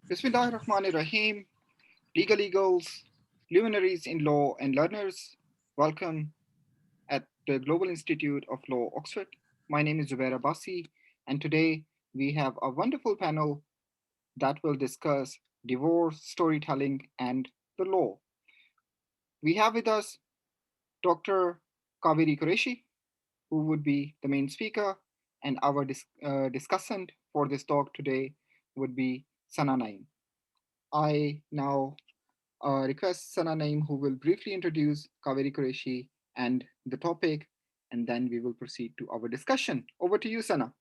Bismillahirrahmanirrahim. Legal eagles, luminaries in law, and learners, welcome at the Global Institute of Law, Oxford. My name is Zubair Abbasi, and today we have a wonderful panel that will discuss divorce, storytelling, and the law. We have with us Dr. Kaveri Qureshi, who would be the main speaker, and our discussant for this talk today would be Sana Naim. I now request Sana Naim, who will briefly introduce Kaveri Qureshi and the topic, and then we will proceed to our discussion. Over to you, Sana.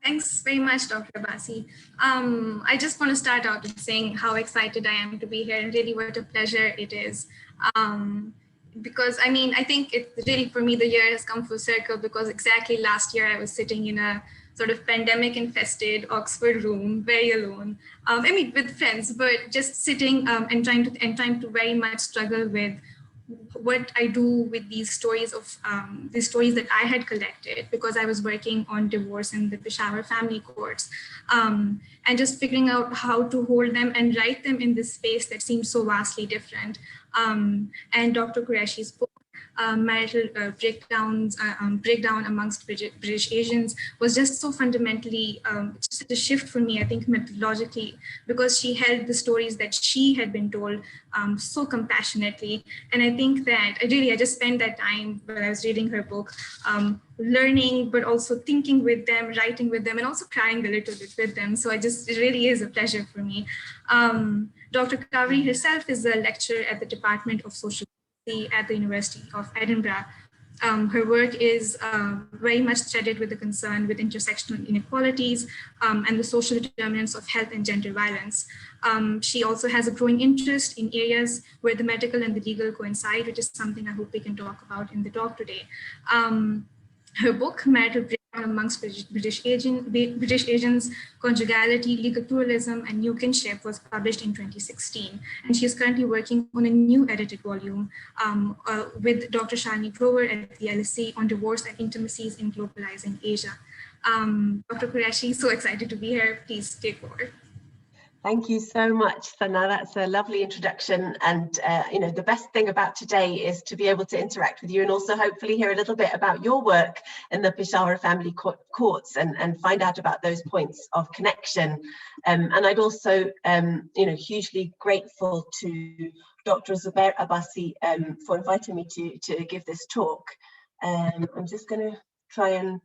Thanks very much, Dr. Basi. I just want to start out with saying how excited I am to be here and really what a pleasure it is. Because I think it really, for me, the year has come full circle because exactly last year I was sitting in a sort of pandemic infested Oxford room, very alone. With friends, but just sitting and trying to very much struggle with what I do with these stories that I had collected because I was working on divorce in the Peshawar family courts, and just figuring out how to hold them and write them in this space that seemed so vastly different. And Dr. Qureshi's book, marital breakdown amongst British Asians, was just so fundamentally just a shift for me, I think, methodologically, because she held the stories that she had been told so compassionately. And I think that I just spent that time when I was reading her book, learning, but also thinking with them, writing with them, and also crying a little bit with them. So it really is a pleasure for me. Dr. Kaveri herself is a lecturer at the Department of Social at the University of Edinburgh. Her work is very much threaded with the concern with intersectional inequalities and the social determinants of health and gender violence. She also has a growing interest in areas where the medical and the legal coincide, which is something I hope we can talk about in the talk today. Her book, Marital Breakdown Amongst British Asians, Conjugality, Legal Pluralism, and New Kinship, was published in 2016. And she is currently working on a new edited volume with Dr. Shalini Grover at the LSE on divorce and intimacies in globalizing Asia. Dr. Qureshi, so excited to be here. Please take forward. Thank you so much, Sana. That's a lovely introduction. And, the best thing about today is to be able to interact with you and also hopefully hear a little bit about your work in the Peshawar family courts and find out about those points of connection. And I'd also, hugely grateful to Dr. Zubair Abbasi for inviting me to give this talk. I'm just going to try and,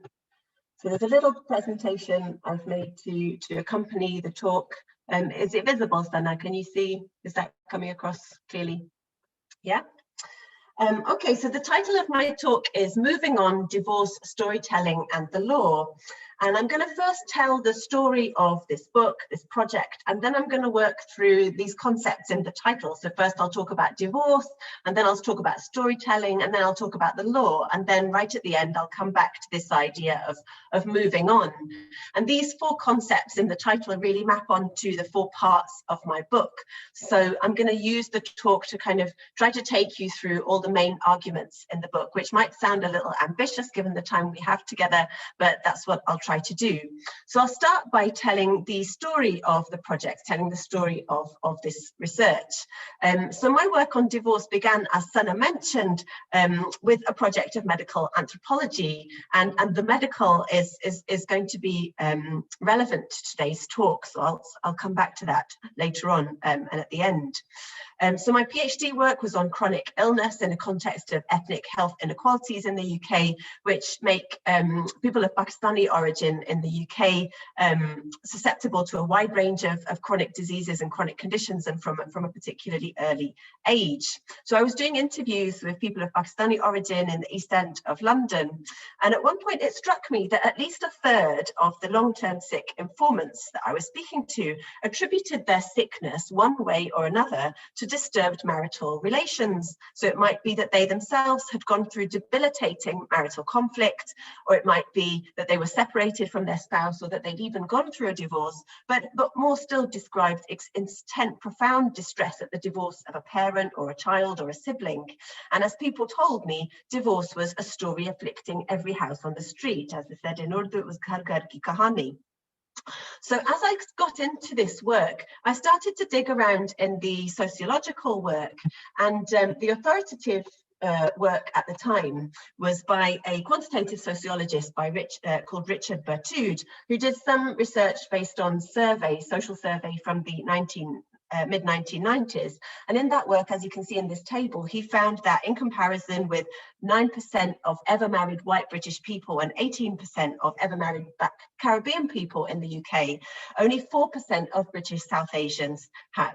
so there's a little presentation I've made to accompany the talk. Is it visible, Sana? Can you see? Is that coming across clearly? Yeah. Okay, so the title of my talk is Moving On, Divorce, Storytelling and the Law. And I'm going to first tell the story of this book, this project, and then I'm going to work through these concepts in the title. So first I'll talk about divorce, and then I'll talk about storytelling, and then I'll talk about the law. And then right at the end, I'll come back to this idea of moving on. And these four concepts in the title really map onto the four parts of my book. So I'm going to use the talk to kind of try to take you through all the main arguments in the book, which might sound a little ambitious given the time we have together, but that's what I'll try to do. So I'll start by telling the story of the project, telling the story of this research. So my work on divorce began, as Sana mentioned, with a project of medical anthropology, and the medical is going to be relevant to today's talk. So I'll come back to that later on and at the end. So my PhD work was on chronic illness in a context of ethnic health inequalities in the UK, which make people of Pakistani origin in the UK susceptible to a wide range of chronic diseases and chronic conditions, and from a particularly early age. So I was doing interviews with people of Pakistani origin in the East End of London, and at one point it struck me that at least a third of the long-term sick informants that I was speaking to attributed their sickness one way or another to disturbed marital relations. So it might be that they themselves had gone through debilitating marital conflict, or it might be that they were separated from their spouse, or that they'd even gone through a divorce, but more still described intense, profound distress at the divorce of a parent or a child or a sibling. And as people told me, divorce was a story afflicting every house on the street. As they said in Urdu, it was Ghar Ghar Ki Kahani. So as I got into this work, I started to dig around in the sociological work, and the authoritative work at the time was by a quantitative sociologist called Richard Bertude, who did some research based on social survey from the mid-1990s. And in that work, as you can see in this table, he found that in comparison with 9% of ever married white British people and 18% of ever married Black Caribbean people in the UK, only 4% of British South Asians,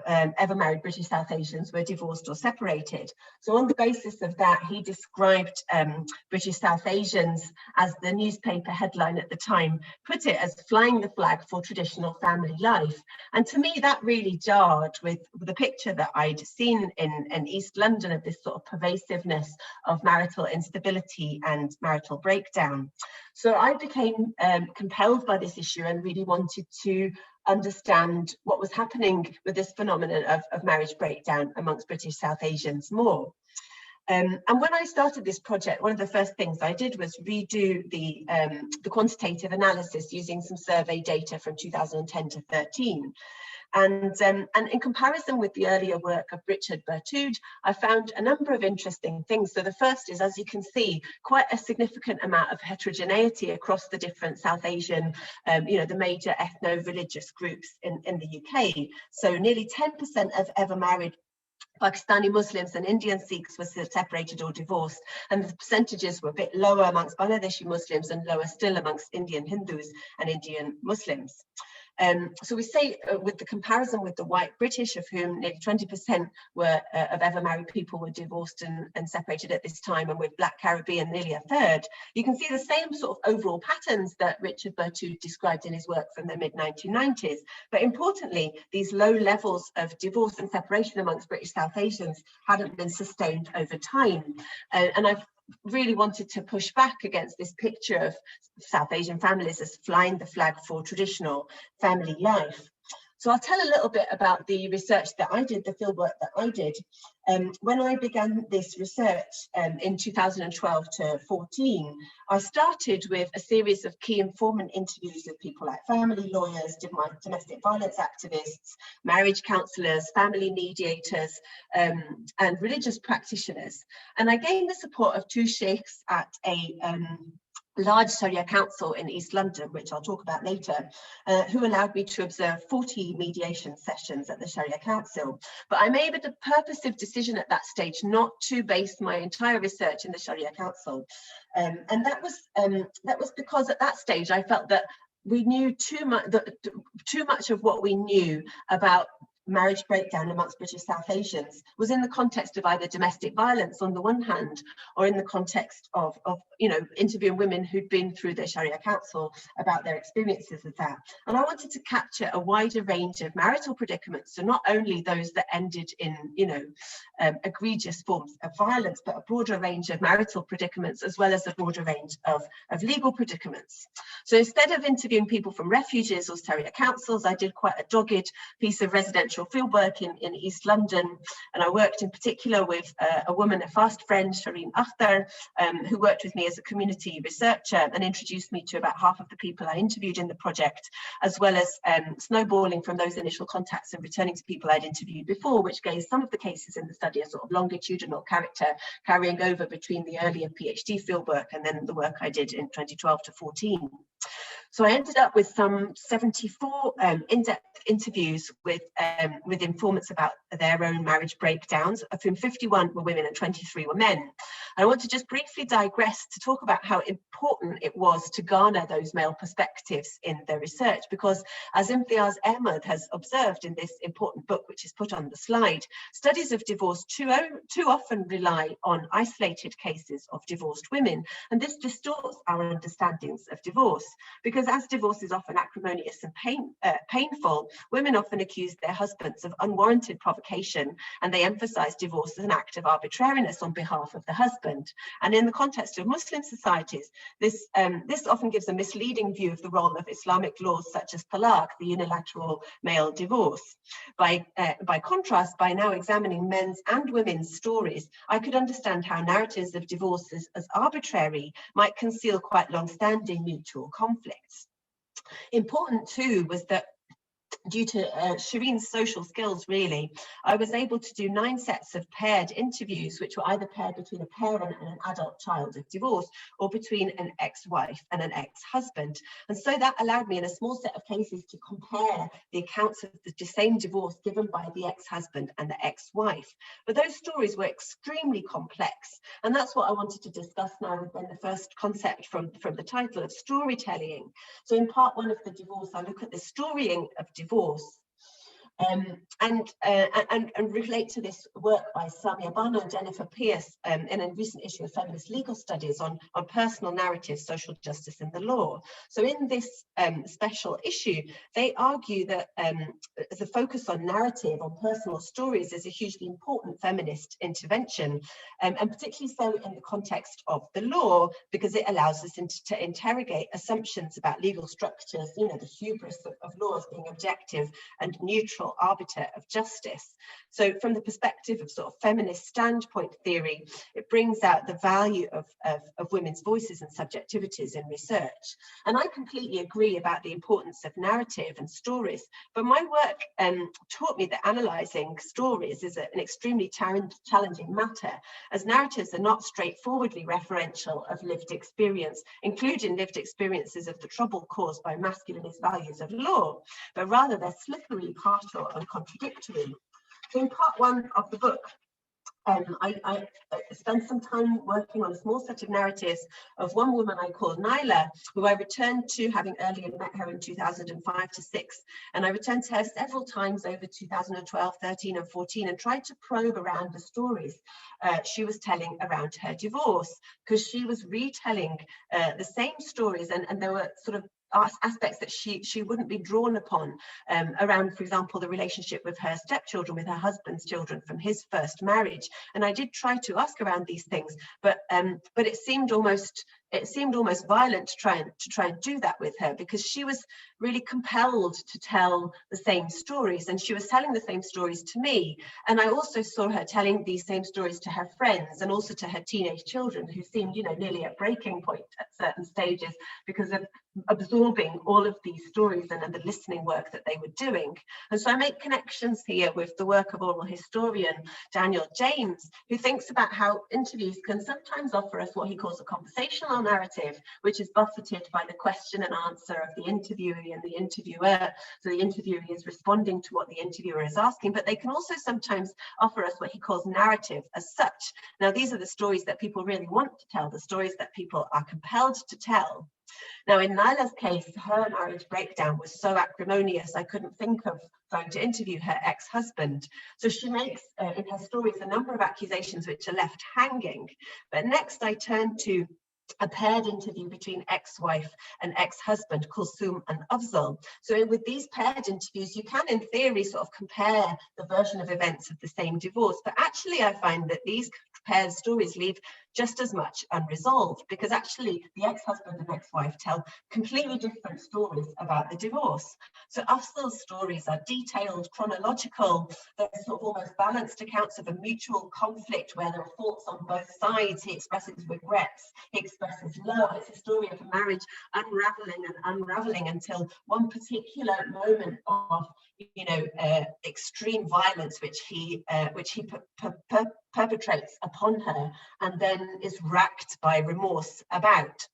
ever married British South Asians, were divorced or separated. So on the basis of that, he described British South Asians, as the newspaper headline at the time put it, as flying the flag for traditional family life. And to me, that really jarred with the picture that I'd seen in East London of this sort of pervasiveness of marital instability and marital breakdown. So I became compelled by this issue and really wanted to understand what was happening with this phenomenon of marriage breakdown amongst British South Asians more. And when I started this project, one of the first things I did was redo the quantitative analysis using some survey data from 2010 to 13. And in comparison with the earlier work of Richard Bertude, I found a number of interesting things. So the first is, as you can see, quite a significant amount of heterogeneity across the different South Asian, the major ethno-religious groups in the UK. So nearly 10% of ever married Pakistani Muslims and Indian Sikhs were separated or divorced, and the percentages were a bit lower amongst Bangladeshi Muslims and lower still amongst Indian Hindus and Indian Muslims. So we say with the comparison with the white British, of whom nearly 20% were of ever married people were divorced and separated at this time, and with Black Caribbean nearly a third, you can see the same sort of overall patterns that Richard Bertude described in his work from the mid-1990s. But importantly, these low levels of divorce and separation amongst British South Asians hadn't been sustained over time. And I've really wanted to push back against this picture of South Asian families as flying the flag for traditional family life. So I'll tell a little bit about the research that I did, the fieldwork that I did. When I began this research in 2012 to 14, I started with a series of key informant interviews with people like family lawyers, domestic violence activists, marriage counsellors, family mediators, and religious practitioners. And I gained the support of two sheikhs at a large Sharia council in East London, which I'll talk about later, who allowed me to observe 40 mediation sessions at the Sharia Council. But I made a purposive decision at that stage not to base my entire research in the Sharia Council. And that was because at that stage I felt that we knew too much of what we knew about marriage breakdown amongst British South Asians was in the context of either domestic violence on the one hand, or in the context of interviewing women who'd been through the Sharia Council about their experiences of that. And I wanted to capture a wider range of marital predicaments, so not only those that ended in egregious forms of violence, but a broader range of marital predicaments, as well as a broader range of legal predicaments. So instead of interviewing people from refuges or Sharia councils, I did quite a dogged piece of residential fieldwork in East London, and I worked in particular with a woman, a fast friend, Shireen Akhtar, who worked with me as a community researcher and introduced me to about half of the people I interviewed in the project, as well as snowballing from those initial contacts and returning to people I'd interviewed before, which gave some of the cases in the study a sort of longitudinal character, carrying over between the earlier PhD fieldwork and then the work I did in 2012 to 14. So I ended up with some 74 in-depth interviews with informants about their own marriage breakdowns, of whom 51 were women and 23 were men. I want to just briefly digress to talk about how important it was to garner those male perspectives in their research, because as Imtiaz Ahmed has observed in this important book, which is put on the slide, studies of divorce too often rely on isolated cases of divorced women, and this distorts our understandings of divorce, because as divorce is often acrimonious and painful, women often accuse their husbands of unwarranted provocation, and they emphasize divorce as an act of arbitrariness on behalf of the husband. And in the context of Muslim societies, this often gives a misleading view of the role of Islamic laws such as talaq, the unilateral male divorce. By contrast, by now examining men's and women's stories, I could understand how narratives of divorce as arbitrary might conceal quite long-standing mutual conflicts. Important too was that due to Shireen's social skills, really, I was able to do 9 sets of paired interviews, which were either paired between a parent and an adult child of divorce, or between an ex-wife and an ex-husband. And so that allowed me in a small set of cases to compare the accounts of the same divorce given by the ex-husband and the ex-wife. But those stories were extremely complex. And that's what I wanted to discuss now within the first concept from the title of storytelling. So in part 1 of the divorce, I look at the storying of divorce, and relate to this work by Samia Bano and Jennifer Pierce in a recent issue of Feminist Legal Studies on personal narratives, social justice and the law. So in this special issue, they argue that the focus on narrative, on personal stories, is a hugely important feminist intervention, and particularly so in the context of the law, because it allows us to interrogate assumptions about legal structures, you know, the hubris of laws being objective and neutral arbiter of justice. So from the perspective of sort of feminist standpoint theory, it brings out the value of women's voices and subjectivities in research. And I completely agree about the importance of narrative and stories, but my work taught me that analysing stories is an extremely challenging matter, as narratives are not straightforwardly referential of lived experience, including lived experiences of the trouble caused by masculinist values of law, but rather they're slippery, partial and contradictory. So in part 1 of the book, I spent some time working on a small set of narratives of one woman I call Naila, who I returned to, having earlier met her in 2005 to 6. And I returned to her several times over 2012, 13 and 14 and tried to probe around the stories she was telling around her divorce, because she was retelling the same stories, and there were sort of aspects that she wouldn't be drawn upon around, for example, the relationship with her stepchildren, with her husband's children from his first marriage. And I did try to ask around these things, but it seemed almost violent to try and do that with her, because she was really compelled to tell the same stories, and she was telling the same stories to me. And I also saw her telling these same stories to her friends and also to her teenage children, who seemed, you know, nearly at breaking point at certain stages because of absorbing all of these stories and the listening work that they were doing. And so I make connections here with the work of oral historian Daniel James, who thinks about how interviews can sometimes offer us what he calls a conversational narrative, which is buffeted by the question and answer of the interviewee and the interviewer. So the interviewee is responding to what the interviewer is asking, but they can also sometimes offer us what he calls narrative as such. Now, these are the stories that people really want to tell, the stories that people are compelled to tell. Now, in Naila's case, her marriage breakdown was so acrimonious, I couldn't think of going to interview her ex-husband. So she makes, in her stories, a number of accusations which are left hanging. But next, I turn to a paired interview between ex-wife and ex-husband, Kulsum and Afzal. So with these paired interviews, you can, in theory, sort of compare the version of events of the same divorce. But actually, I find that these paired stories leave just as much unresolved, because actually the ex-husband and ex-wife tell completely different stories about the divorce. So Afzal's stories are detailed, chronological, they're sort of almost balanced accounts of a mutual conflict where there are faults on both sides. He expresses regrets, he expresses love. It's a story of a marriage unraveling until one particular moment of, you know, extreme violence which he perpetrates upon her, and then is racked by remorse about.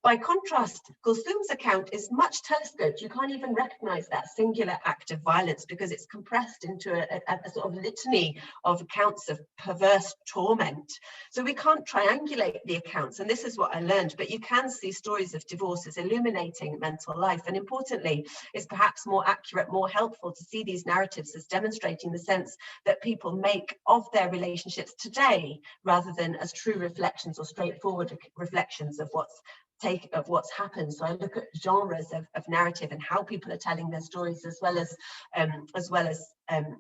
By contrast, Kulsum's account is much telescoped. You can't even recognize that singular act of violence because it's compressed into a sort of litany of accounts of perverse torment. So we can't triangulate the accounts, and this is what I learned, but you can see stories of divorce as illuminating mental life. And importantly, it's perhaps more accurate, more helpful to see these narratives as demonstrating the sense that people make of their relationships today, rather than as true reflections or straightforward reflections of what's happened. So I look at genres of narrative and how people are telling their stories, as well as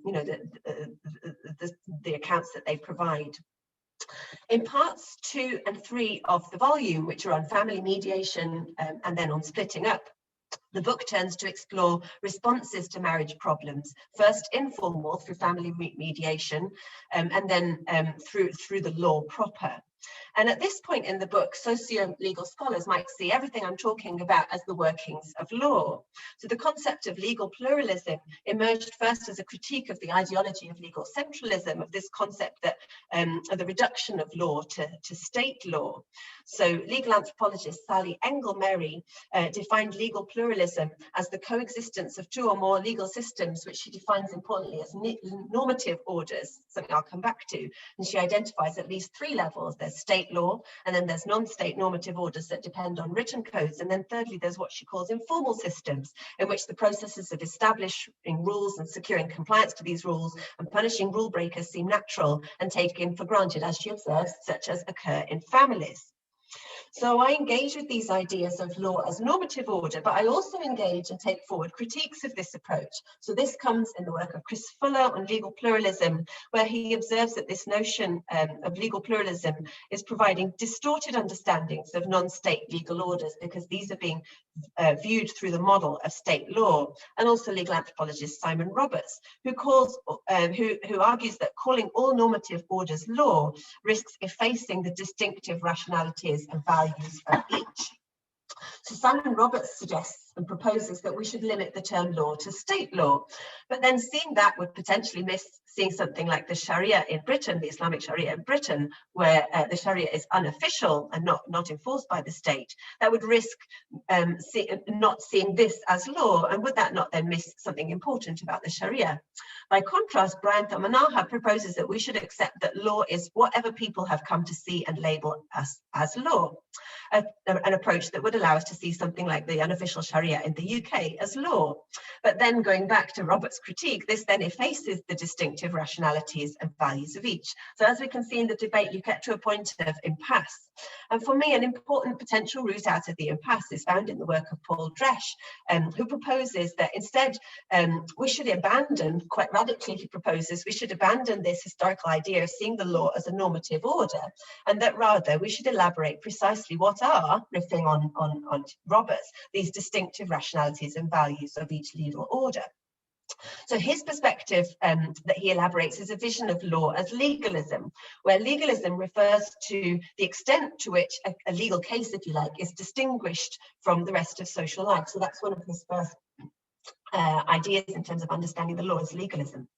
you know, the accounts that they provide. In parts 2 and 3 of the volume, which are on family mediation and then on splitting up, the book turns to explore responses to marriage problems, first informal through family mediation, and then through the law proper. And at this point in the book, socio-legal scholars might see everything I'm talking about as the workings of law. So the concept of legal pluralism emerged first as a critique of the ideology of legal centralism, of this concept that of the reduction of law to state law. So legal anthropologist Sally Engelmary defined legal pluralism as the coexistence of two or more legal systems, which she defines importantly as normative orders, something I'll come back to. And she identifies at least three levels. There's state law, and then there's non-state normative orders that depend on written codes. And then thirdly, there's what she calls informal systems, in which the processes of establishing rules and securing compliance to these rules and punishing rule breakers seem natural and taken for granted, as she observes, such as occur in families. So I engage with these ideas of law as normative order, but I also engage and take forward critiques of this approach. So this comes in the work of Chris Fuller on legal pluralism, where he observes that this notion of legal pluralism is providing distorted understandings of non-state legal orders, because these are being viewed through the model of state law. And also legal anthropologist Simon Roberts, who argues that calling all normative orders law risks effacing the distinctive rationalities and values of each. So Simon Roberts suggests and proposes that we should limit the term law to state law, but then seeing that would potentially miss seeing something like the Sharia in Britain, the Islamic Sharia in Britain, where the Sharia is unofficial and not enforced by the state. That would risk not seeing this as law, and would that not then miss something important about the Sharia? By contrast, Brian Thamanaha proposes that we should accept that law is whatever people have come to see and label as law, an approach that would allow us to see something like the unofficial Sharia in the UK as law. But then going back to Robert's critique, this then effaces the distinctive rationalities and values of each. So as we can see in the debate, you get to a point of impasse. And for me, an important potential route out of the impasse is found in the work of Paul Dresch, who proposes that instead we should abandon, quite radically he proposes, we should abandon this historical idea of seeing the law as a normative order, and that rather we should elaborate precisely what are, riffing on Roberts, these distinctive rationalities and values of each legal order. So his perspective that he elaborates is a vision of law as legalism, where legalism refers to the extent to which a legal case, if you like, is distinguished from the rest of social life. So that's one of his first ideas in terms of understanding the law as legalism.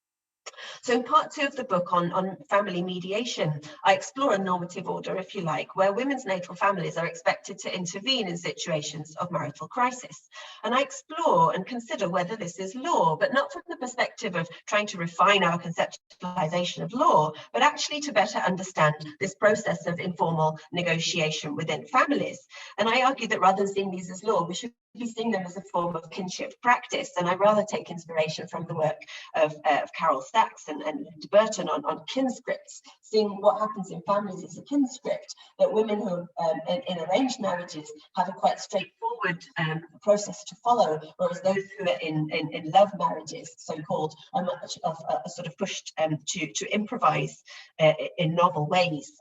So in part 2 of the book on family mediation, I explore a normative order, if you like, where women's natal families are expected to intervene in situations of marital crisis. And I explore and consider whether this is law, but not from the perspective of trying to refine our conceptualization of law, but actually to better understand this process of informal negotiation within families. And I argue that rather than seeing these as law, we should be seeing them as a form of kinship practice. And I rather take inspiration from the work of Carol Stacks and de Burton on kinscripts, seeing what happens in families as a kinscript, that women who in arranged marriages have a quite straightforward process to follow, whereas those who are in love marriages, so-called, are much of sort of pushed to improvise in novel ways.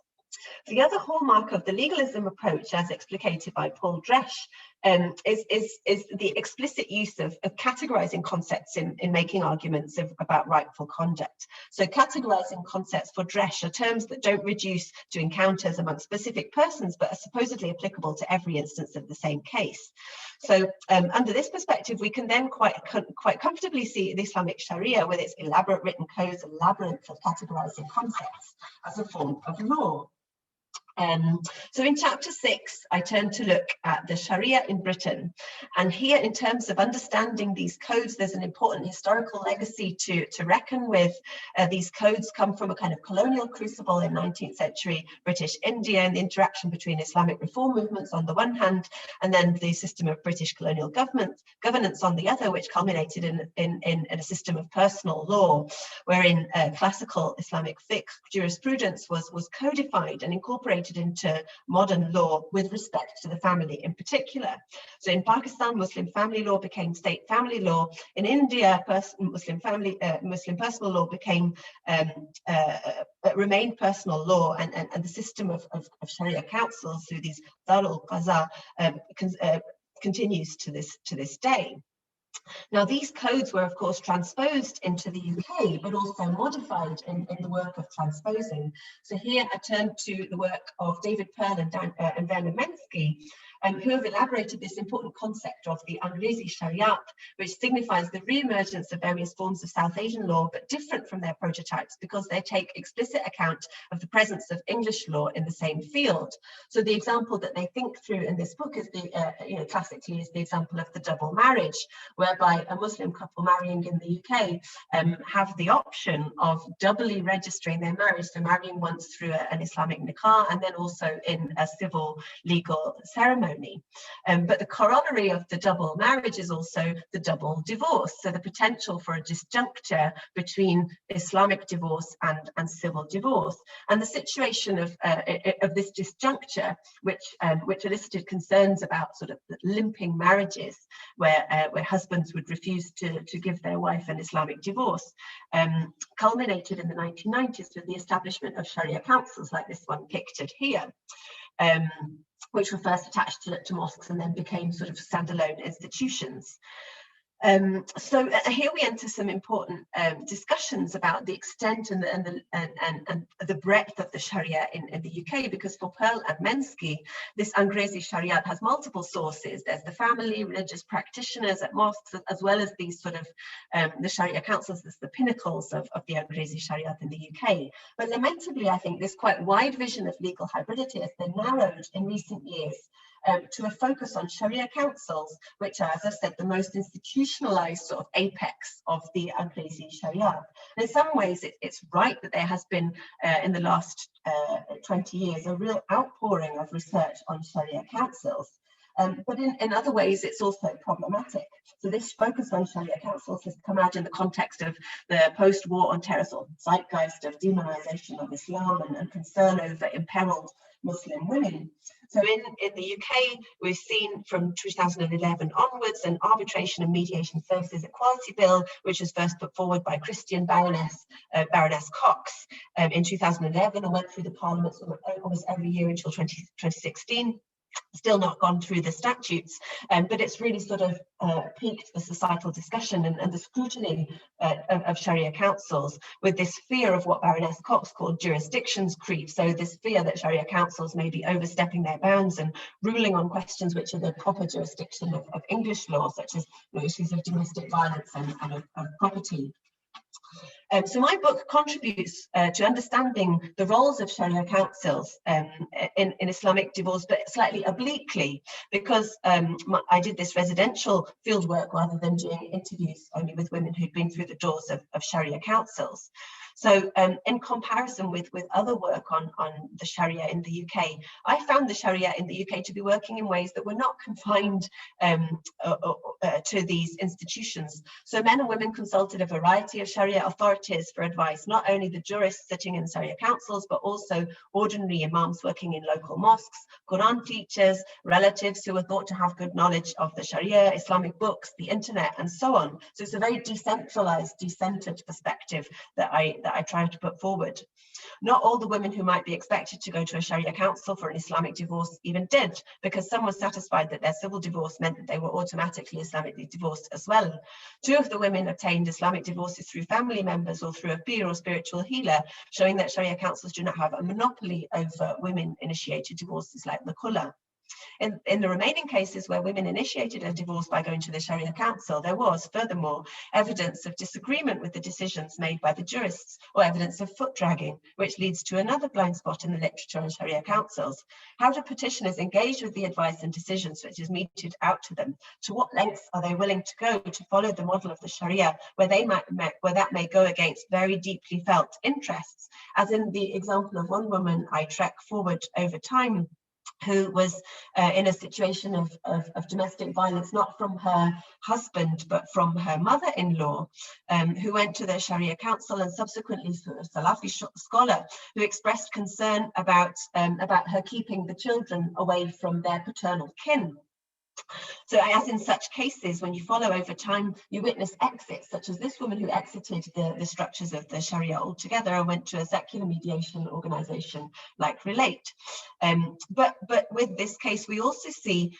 The other hallmark of the legalism approach, as explicated by Paul Dresch, is the explicit use of categorizing concepts in making arguments about rightful conduct. So categorizing concepts for Dresch are terms that don't reduce to encounters among specific persons, but are supposedly applicable to every instance of the same case. So under this perspective, we can then quite comfortably see the Islamic Sharia with its elaborate written codes and labyrinth of categorizing concepts as a form of law. So in chapter 6, I turn to look at the Sharia in Britain. And here, in terms of understanding these codes, there's an important historical legacy to reckon with. These codes come from a kind of colonial crucible in 19th century British India, and the interaction between Islamic reform movements on the one hand, and then the system of British colonial governance on the other, which culminated in a system of personal law, wherein classical Islamic fiqh jurisprudence was codified and incorporated into modern law with respect to the family in particular. So in Pakistan, Muslim family law became state family law. In India, Muslim personal law became remained personal law, and the system of Sharia councils through these Darul Qaza continues to this day. Now, these codes were, of course, transposed into the UK, but also modified in the work of transposing. So here I turn to the work of David Pearl and Werner Mensky, who have elaborated this important concept of the Angrezi Shariat, which signifies the re-emergence of various forms of South Asian law, but different from their prototypes because they take explicit account of the presence of English law in the same field. So the example that they think through in this book is the, classically is the example of the double marriage, whereby a Muslim couple marrying in the UK have the option of doubly registering their marriage, so marrying once through an Islamic nikah and then also in a civil legal ceremony. But the corollary of the double marriage is also the double divorce, so the potential for a disjuncture between Islamic divorce and civil divorce. And the situation of this disjuncture, which elicited concerns about sort of limping marriages, where husbands would refuse to give their wife an Islamic divorce, culminated in the 1990s with the establishment of Sharia councils like this one pictured here. Which were first attached to mosques and then became sort of standalone institutions. So here we enter some important discussions about the extent and the breadth of the Sharia in the UK, because for Pearl and Mensky, this Angrezi Shariat has multiple sources. There's the family, religious practitioners at mosques, as well as these sort of the Sharia councils as the pinnacles of the Angrezi Shariat in the UK. But lamentably, I think this quite wide vision of legal hybridity has been narrowed in recent years to a focus on Sharia councils, which are, as I said, the most institutionalized sort of apex of the Angrezi Sharia. And in some ways, it's right that there has been, in the last 20 years, a real outpouring of research on Sharia councils. But in other ways, it's also problematic. So this focus on Sharia councils has come out in the context of the post-war on terror sort of zeitgeist of demonization of Islam and concern over imperiled Muslim women. So in the UK, we've seen from 2011 onwards an Arbitration and Mediation Services Equality Bill, which was first put forward by Christian Baroness Cox in 2011 and went through the Parliament almost every year until 2016. Still not gone through the statutes, but it's really sort of piqued the societal discussion and the scrutiny of Sharia councils with this fear of what Baroness Cox called jurisdictions creep. So this fear that Sharia councils may be overstepping their bounds and ruling on questions which are the proper jurisdiction of English law, such as issues of domestic violence and of property. So my book contributes to understanding the roles of Sharia councils in Islamic divorce, but slightly obliquely, because I did this residential fieldwork rather than doing interviews only with women who'd been through the doors of Sharia councils. So in comparison with other work on the Sharia in the UK, I found the Sharia in the UK to be working in ways that were not confined to these institutions. So men and women consulted a variety of Sharia authorities for advice, not only the jurists sitting in Sharia councils, but also ordinary imams working in local mosques, Quran teachers, relatives who were thought to have good knowledge of the Sharia, Islamic books, the internet, and so on. So it's a very decentralized, decentered perspective that I try to put forward. Not all the women who might be expected to go to a Sharia council for an Islamic divorce even did, because some were satisfied that their civil divorce meant that they were automatically Islamically divorced as well. 2 of the women obtained Islamic divorces through family members or through a peer or spiritual healer, showing that Sharia councils do not have a monopoly over women-initiated divorces like the Khula. In the remaining cases where women initiated a divorce by going to the Sharia council, there was, furthermore, evidence of disagreement with the decisions made by the jurists, or evidence of foot dragging, which leads to another blind spot in the literature on Sharia councils. How do petitioners engage with the advice and decisions which is meted out to them? To what lengths are they willing to go to follow the model of the Sharia, where that may go against very deeply felt interests? As in the example of one woman I track forward over time, who was in a situation of domestic violence, not from her husband, but from her mother-in-law, who went to the Sharia council and subsequently to a Salafi scholar who expressed concern about her keeping the children away from their paternal kin. So as in such cases, when you follow over time, you witness exits, such as this woman who exited the structures of the Sharia altogether and went to a secular mediation organization like Relate. But with this case, we also see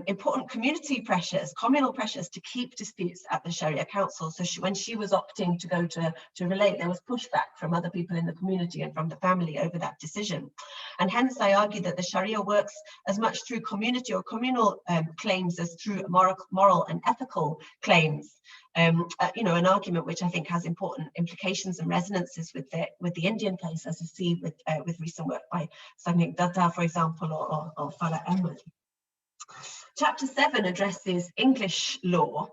important community pressures, communal pressures to keep disputes at the Sharia Council. So when she was opting to go to Relate, there was pushback from other people in the community and from the family over that decision. And hence I argue that the Sharia works as much through community or communal claims as through moral and ethical claims. You know, an argument which I think has important implications and resonances with the Indian case, as you see with recent work by Sangnik Datta, for example, or Farah Ahmed. Chapter 7 addresses English law,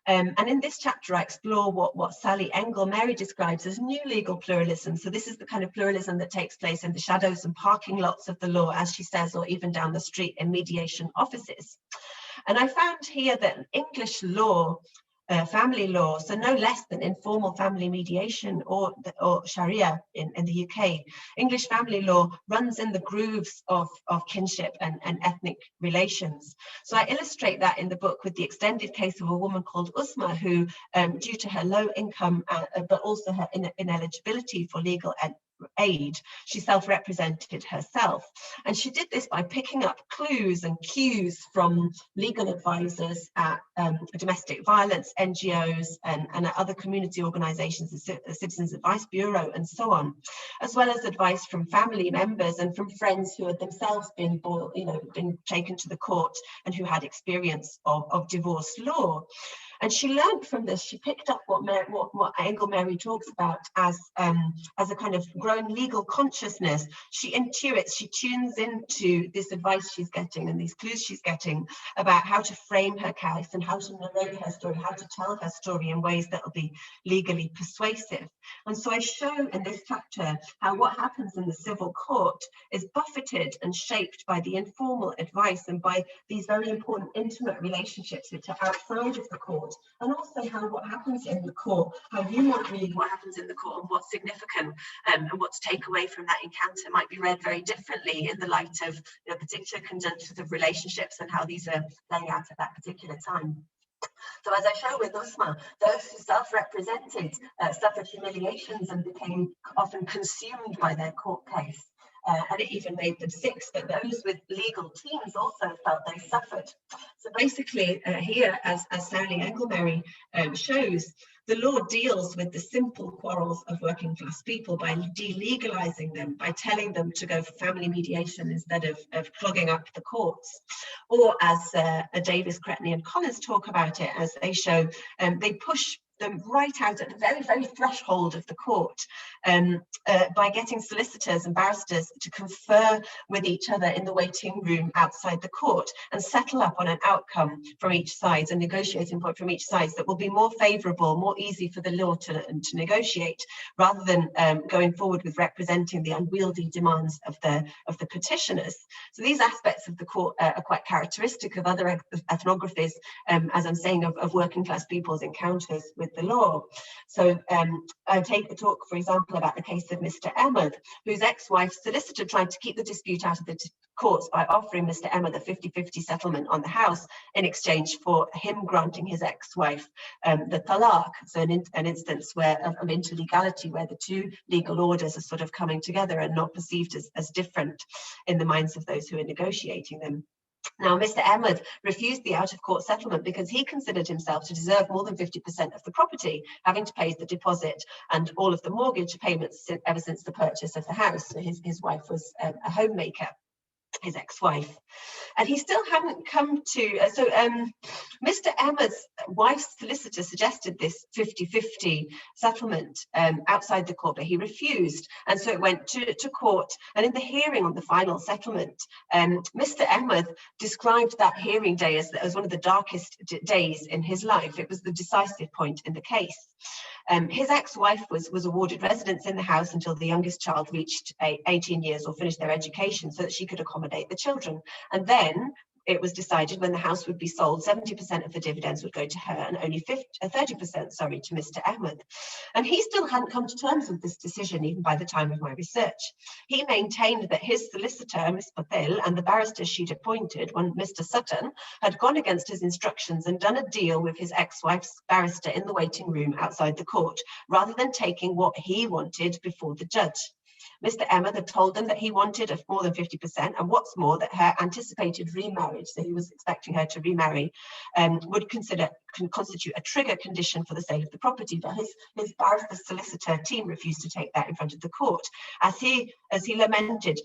and in this chapter I explore what Sally Engel Mary describes as new legal pluralism. So this is the kind of pluralism that takes place in the shadows and parking lots of the law, as she says, or even down the street in mediation offices. And I found here that English law, family law, so no less than informal family mediation or Sharia in the UK, English family law runs in the grooves of kinship and ethnic relations. So I illustrate that in the book with the extended case of a woman called Usma, who, due to her low income, but also her ineligibility for legal aid, she self-represented herself. And she did this by picking up clues and cues from legal advisors at domestic violence NGOs and other community organizations, the Citizens Advice Bureau and so on, as well as advice from family members and from friends who had themselves been taken to the court and who had experience of divorce law. And she learned from this, she picked up what Engel Mary talks about as a kind of growing legal consciousness. She intuits, she tunes into this advice she's getting and these clues she's getting about how to frame her case and how to narrate her story, how to tell her story in ways that will be legally persuasive. And so I show in this chapter how what happens in the civil court is buffeted and shaped by the informal advice and by these very important intimate relationships which are outside of the court, and also how what happens in the court, how you might read what happens in the court and what's significant and what to take away from that encounter might be read very differently in the light of particular conjunctures of relationships and how these are playing out at that particular time. So as I show with Usma, those who self-represented suffered humiliations and became often consumed by their court case. And it even made them sick, but those with legal teams also felt they suffered. So basically here, as Sally Engel Mary shows, the law deals with the simple quarrels of working class people by delegalizing them, by telling them to go for family mediation instead of clogging up the courts. Or as Davis, Cretney and Collins talk about it, as they show, they push them right out at the very, very threshold of the court by getting solicitors and barristers to confer with each other in the waiting room outside the court and settle up on an outcome from each side, a negotiating point from each side that will be more favourable, more easy for the law to negotiate, rather than going forward with representing the unwieldy demands of the petitioners. So these aspects of the court are quite characteristic of other ethnographies, as I'm saying, of working class people's encounters with the law. So I take a talk, for example, about the case of Mr. Ahmed, whose ex-wife's solicitor tried to keep the dispute out of the courts by offering Mr. Ahmed a 50-50 settlement on the house in exchange for him granting his ex-wife the talaq. So an instance where of interlegality, where the two legal orders are sort of coming together and not perceived as different in the minds of those who are negotiating them. Now, Mr. Ahmed refused the out-of-court settlement because he considered himself to deserve more than 50% of the property, having to pay the deposit and all of the mortgage payments ever since the purchase of the house. So his wife was a homemaker, his ex-wife, and he still hadn't come to Mr. Ahmed's wife's solicitor suggested this 50-50 settlement outside the court, but he refused, and so it went to court. And in the hearing on the final settlement, Mr. Ahmed described that hearing day as one of the darkest days in his life. It was the decisive point in the case. His ex-wife was awarded residence in the house until the youngest child reached 18 years or finished their education, so that she could accommodate the children. And then, it was decided when the house would be sold, 70% of the dividends would go to her and only 30%, sorry, to Mr. Ahmed. And he still hadn't come to terms with this decision, even by the time of my research. He maintained that his solicitor, Miss Patel, and the barrister she'd appointed, one Mr. Sutton, had gone against his instructions and done a deal with his ex-wife's barrister in the waiting room outside the court, rather than taking what he wanted before the judge. Mr. Ahmed had told them that he wanted more than 50%, and what's more, that her anticipated remarriage, so he was expecting her to remarry, would constitute a trigger condition for the sale of the property. But his barrister solicitor team refused to take that in front of the court. As he lamented,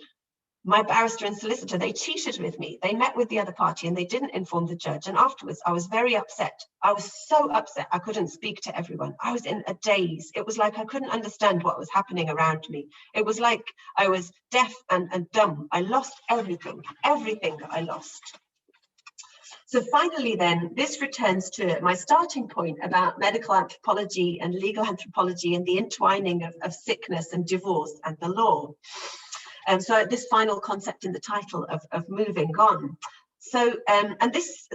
my barrister and solicitor, they cheated with me. They met with the other party and they didn't inform the judge. And afterwards, I was very upset. I was so upset I couldn't speak to everyone. I was in a daze. It was like I couldn't understand what was happening around me. It was like I was deaf and dumb. I lost everything that I lost. So finally then, this returns to my starting point about medical anthropology and legal anthropology and the entwining of sickness and divorce and the law. So this final concept in the title of moving on. So, and this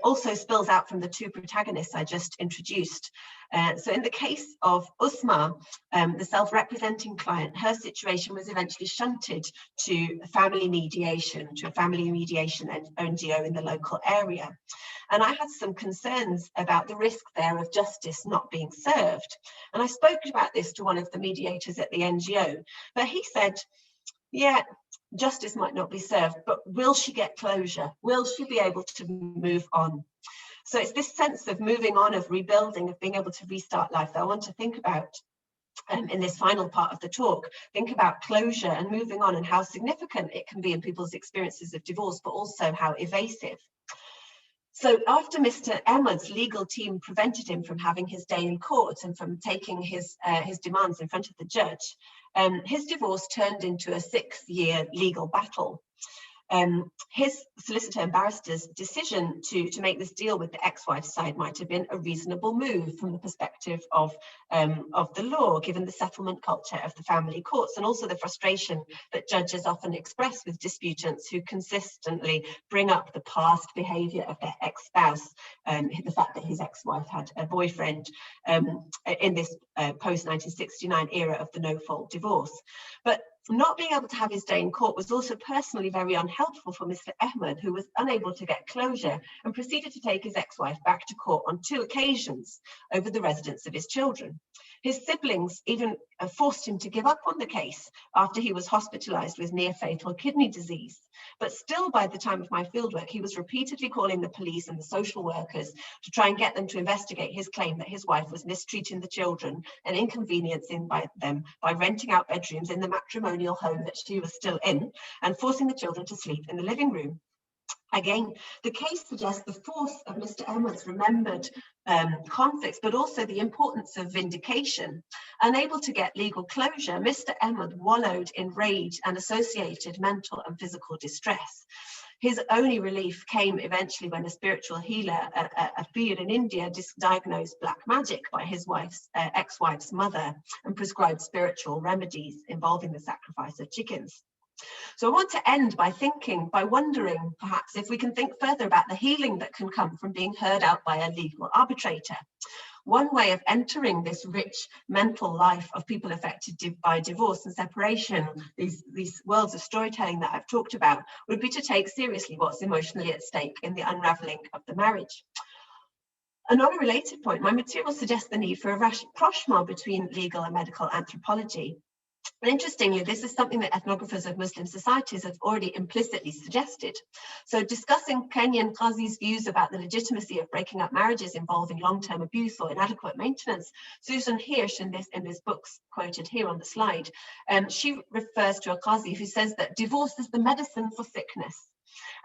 also spills out from the two protagonists I just introduced. So in the case of Usma, the self-representing client, her situation was eventually shunted to a family mediation NGO in the local area. And I had some concerns about the risk there of justice not being served. And I spoke about this to one of the mediators at the NGO, but he said, yeah, justice might not be served, but will she get closure? Will she be able to move on? So it's this sense of moving on, of rebuilding, of being able to restart life that I want to think about in this final part of the talk. Think about closure and moving on and how significant it can be in people's experiences of divorce, but also how evasive. So after Mr. Ahmed's legal team prevented him from having his day in court and from taking his demands in front of the judge, his divorce turned into a 6-year legal battle. His solicitor and barrister's decision to make this deal with the ex-wife's side might have been a reasonable move from the perspective of the law, given the settlement culture of the family courts, and also the frustration that judges often express with disputants who consistently bring up the past behaviour of their ex-spouse, the fact that his ex-wife had a boyfriend in this post-1969 era of the no-fault divorce. But not being able to have his day in court was also personally very unhelpful for Mr. Ahmed, who was unable to get closure and proceeded to take his ex-wife back to court on 2 occasions over the residence of his children. His siblings even forced him to give up on the case after he was hospitalized with near-fatal kidney disease. But still, by the time of my fieldwork, he was repeatedly calling the police and the social workers to try and get them to investigate his claim that his wife was mistreating the children and inconveniencing them by renting out bedrooms in the matrimonial home that she was still in and forcing the children to sleep in the living room. Again, the case suggests the force of Mr. Ahmed's remembered conflicts, but also the importance of vindication. Unable to get legal closure, Mr. Ahmed wallowed in rage and associated mental and physical distress. His only relief came eventually when a spiritual healer, a peer in India, diagnosed black magic by his ex-wife's mother and prescribed spiritual remedies involving the sacrifice of chickens. So I want to end by wondering perhaps if we can think further about the healing that can come from being heard out by a legal arbitrator. One way of entering this rich mental life of people affected by divorce and separation, these worlds of storytelling that I've talked about, would be to take seriously what's emotionally at stake in the unraveling of the marriage. And on a related point, my material suggests the need for a rapprochement between legal and medical anthropology. And interestingly, this is something that ethnographers of Muslim societies have already implicitly suggested. So discussing Kenyan Qazi's views about the legitimacy of breaking up marriages involving long-term abuse or inadequate maintenance, Susan Hirsch in this book's quoted here on the slide, she refers to a Qazi who says that divorce is the medicine for sickness.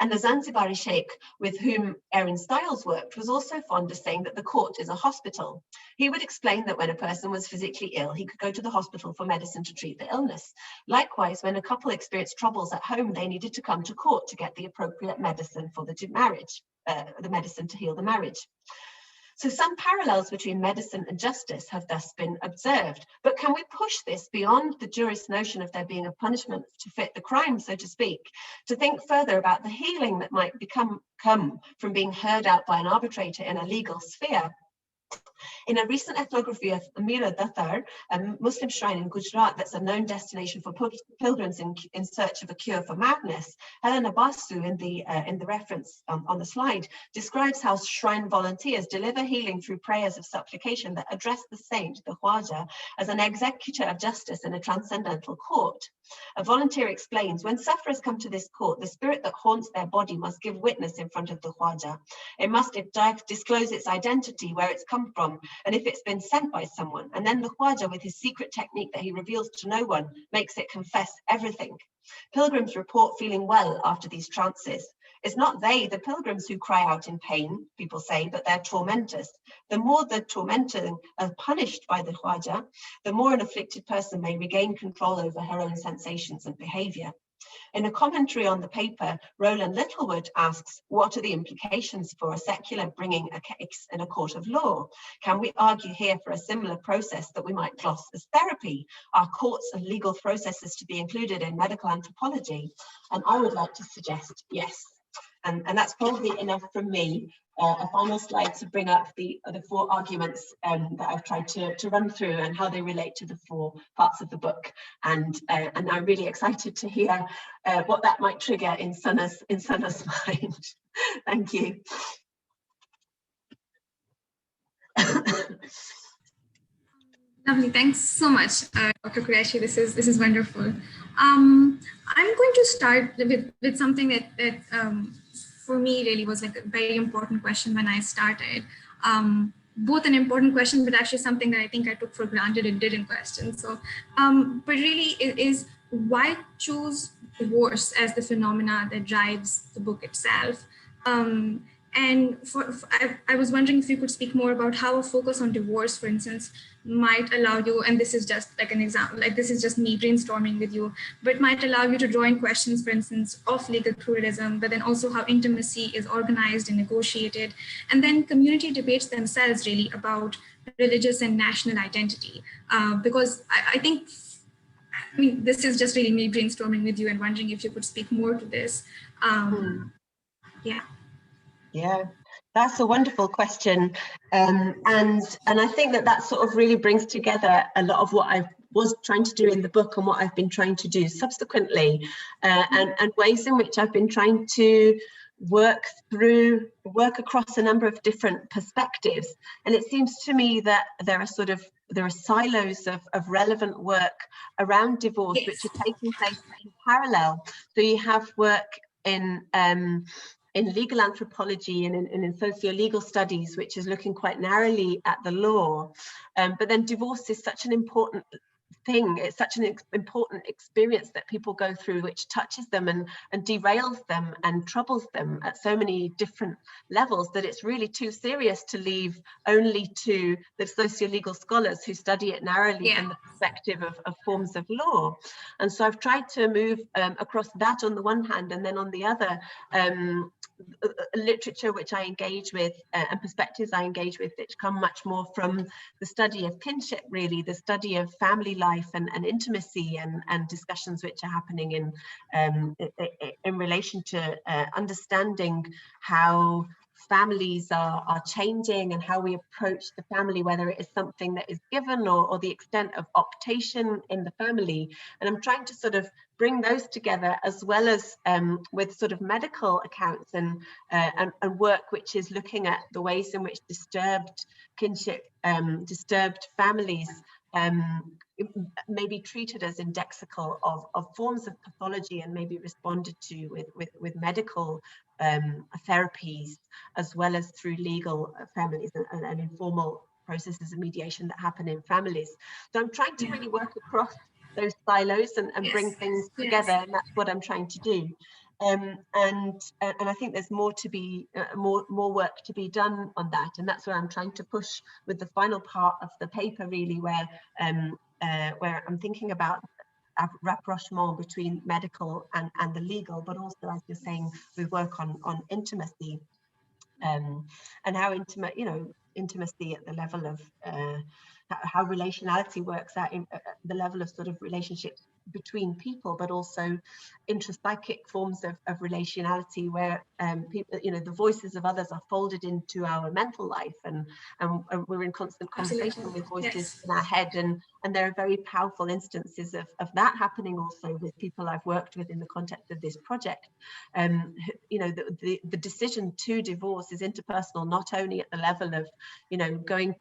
And the Zanzibari sheikh with whom Erin Stiles worked was also fond of saying that the court is a hospital. He would explain that when a person was physically ill, he could go to the hospital for medicine to treat the illness. Likewise, when a couple experienced troubles at home, they needed to come to court to get the appropriate medicine for the marriage, the medicine to heal the marriage. So some parallels between medicine and justice have thus been observed, but can we push this beyond the jurist notion of there being a punishment to fit the crime, so to speak, to think further about the healing that might come from being heard out by an arbitrator in a legal sphere? In a recent ethnography of Amira Datar, a Muslim shrine in Gujarat that's a known destination for pilgrims in search of a cure for madness, Helena Basu, in the reference on the slide, describes how shrine volunteers deliver healing through prayers of supplication that address the saint, the Khwaja, as an executor of justice in a transcendental court. A volunteer explains, when sufferers come to this court, the spirit that haunts their body must give witness in front of the Khwaja. It must disclose its identity, where it's come from, and if it's been sent by someone. And then the Khwaja, with his secret technique that he reveals to no one, makes it confess everything. Pilgrims report feeling well after these trances. It's not they, the pilgrims, who cry out in pain, people say, but their tormentors. The more the tormentors are punished by the Khwaja, the more an afflicted person may regain control over her own sensations and behavior. In a commentary on the paper, Roland Littlewood asks, what are the implications for a secular bringing a case in a court of law? Can we argue here for a similar process that we might gloss as therapy? Are courts and legal processes to be included in medical anthropology? And I would like to suggest yes. And that's probably enough from me. A final slide to bring up the four arguments that I've tried to run through and how they relate to the four parts of the book. And I'm really excited to hear what that might trigger in Sana's mind. Thank you. Lovely, thanks so much, Dr. Qureshi. This is wonderful. I'm going to start with something that for me really was like a very important question when I started. Both an important question, but actually something that I think I took for granted and didn't question. So, but really it is, why choose divorce as the phenomena that drives the book itself? And I was wondering if you could speak more about how a focus on divorce, for instance, might allow you, and this is just like an example, like this is just me brainstorming with you, but might allow you to draw in questions, for instance, of legal pluralism, but then also how intimacy is organized and negotiated, and then community debates themselves really about religious and national identity. Because I think, I mean, this is just really me brainstorming with you and wondering if you could speak more to this. Yeah. Yeah, that's a wonderful question. And I think that sort of really brings together a lot of what I was trying to do in the book and what I've been trying to do subsequently, and ways in which I've been trying to work across a number of different perspectives. And it seems to me that there are silos of relevant work around divorce, yes, which are taking place in parallel. So you have work in legal anthropology and in socio-legal studies, which is looking quite narrowly at the law. But then divorce is such an important thing. It's such an important experience that people go through, which touches them and derails them and troubles them at so many different levels, that it's really too serious to leave only to the socio-legal scholars who study it narrowly, yeah, from the perspective of forms of law. And so I've tried to move across that on the one hand, and then on the other, literature which I engage with and perspectives I engage with, which come much more from the study of kinship, really, the study of family life and intimacy, and discussions which are happening in relation to understanding how families are changing and how we approach the family, whether it is something that is given or the extent of optation in the family. And I'm trying to sort of bring those together, as well as with sort of medical accounts and work which is looking at the ways in which disturbed kinship, disturbed families may be treated as indexical of forms of pathology, and may be responded to with medical therapies, as well as through legal families and informal processes of mediation that happen in families. So I'm trying to really work across those silos and yes, bring things together, yes, and that's what I'm trying to do. And I think there's more to be more work to be done on that, and that's where I'm trying to push with the final part of the paper, really, where I'm thinking about a rapprochement between medical and the legal, but also, as you're saying, we work on intimacy. and how intimate, intimacy at the level of how relationality works out in the level of sort of relationships between people, but also intrapsychic forms of relationality where people, the voices of others are folded into our mental life, and we're in constant conversation with voices in our head, and there are very powerful instances of that happening also with people I've worked with in the context of this project. The decision to divorce is interpersonal, not only at the level of going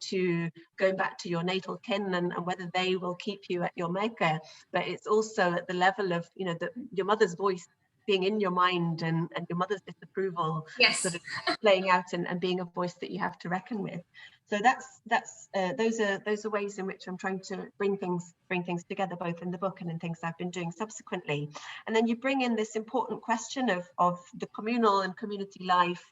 back to your natal kin and whether they will keep you at your maker, but it's also at the level of your mother's voice being in your mind, and your mother's disapproval sort of playing out and being a voice that you have to reckon with. So those are ways in which I'm trying to bring things together, both in the book and in things I've been doing subsequently. And then you bring in this important question of the communal and community life,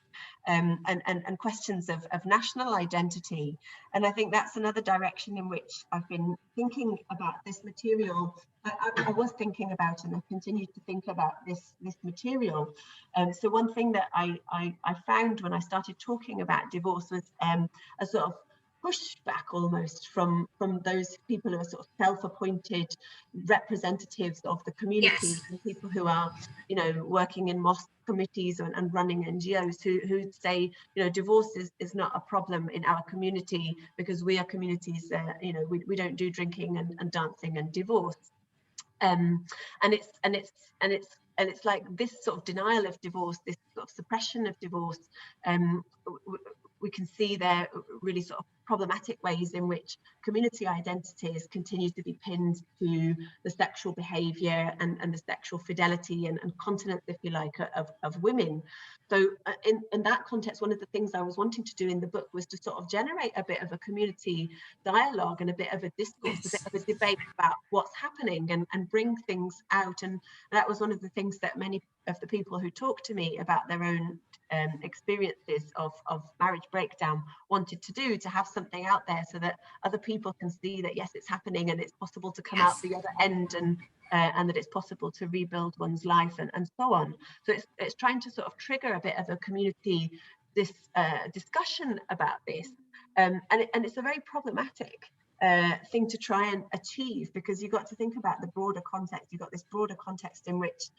and questions of national identity. And I think that's another direction in which I've been thinking about this material. I was thinking about, and I continue to think about this material. So one thing that I found when I started talking about divorce was a sort of pushback almost from those people who are sort of self-appointed representatives of the community, and people who are working in mosque committees and running NGOs who say divorce is not a problem in our community because we are communities we don't do drinking and dancing and divorce. And it's like this sort of denial of divorce, this sort of suppression of divorce. We can see there really sort of problematic ways in which community identities continue to be pinned to the sexual behaviour and the sexual fidelity and continence, if you like, of women. So in that context, one of the things I was wanting to do in the book was to sort of generate a bit of a community dialogue and a bit of a discourse, a bit of a debate about what's happening and bring things out. And that was one of the things that many of the people who talked to me about their own experiences of marriage breakdown wanted to do, to have something out there so that other people can see that yes, it's happening and it's possible to come out the other end, and that it's possible to rebuild one's life and so on. So it's trying to sort of trigger a bit of a community discussion about this, and it's a very problematic thing to try and achieve, because you've got to think about the broader context. You've got this broader context in which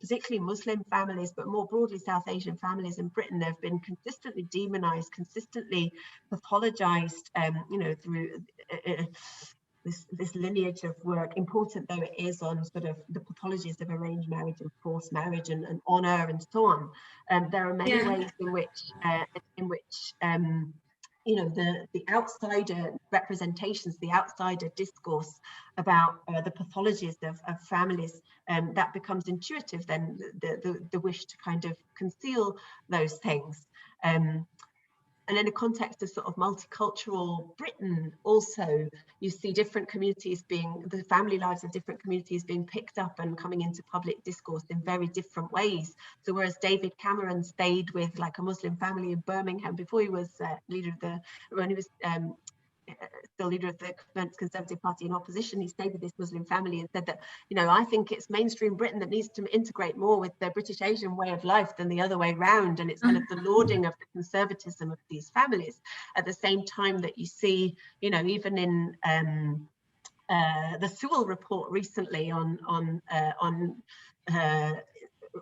particularly Muslim families, but more broadly South Asian families in Britain, have been consistently demonized, consistently pathologized through this lineage of work, important though it is, on sort of the pathologies of arranged marriage and forced marriage and honor and so on. There are many ways in which the outsider representations, the outsider discourse about the pathologies of families, that becomes intuitive then, the wish to kind of conceal those things. And in a context of sort of multicultural Britain also, you see different communities the family lives of different communities being picked up and coming into public discourse in very different ways. So whereas David Cameron stayed with like a Muslim family in Birmingham before he was when he was still leader of the Conservative Party in opposition, he stayed with this Muslim family and said that, I think it's mainstream Britain that needs to integrate more with the British Asian way of life than the other way round. And it's kind of the lauding of the conservatism of these families, at the same time that you see, even in the Sewell report recently on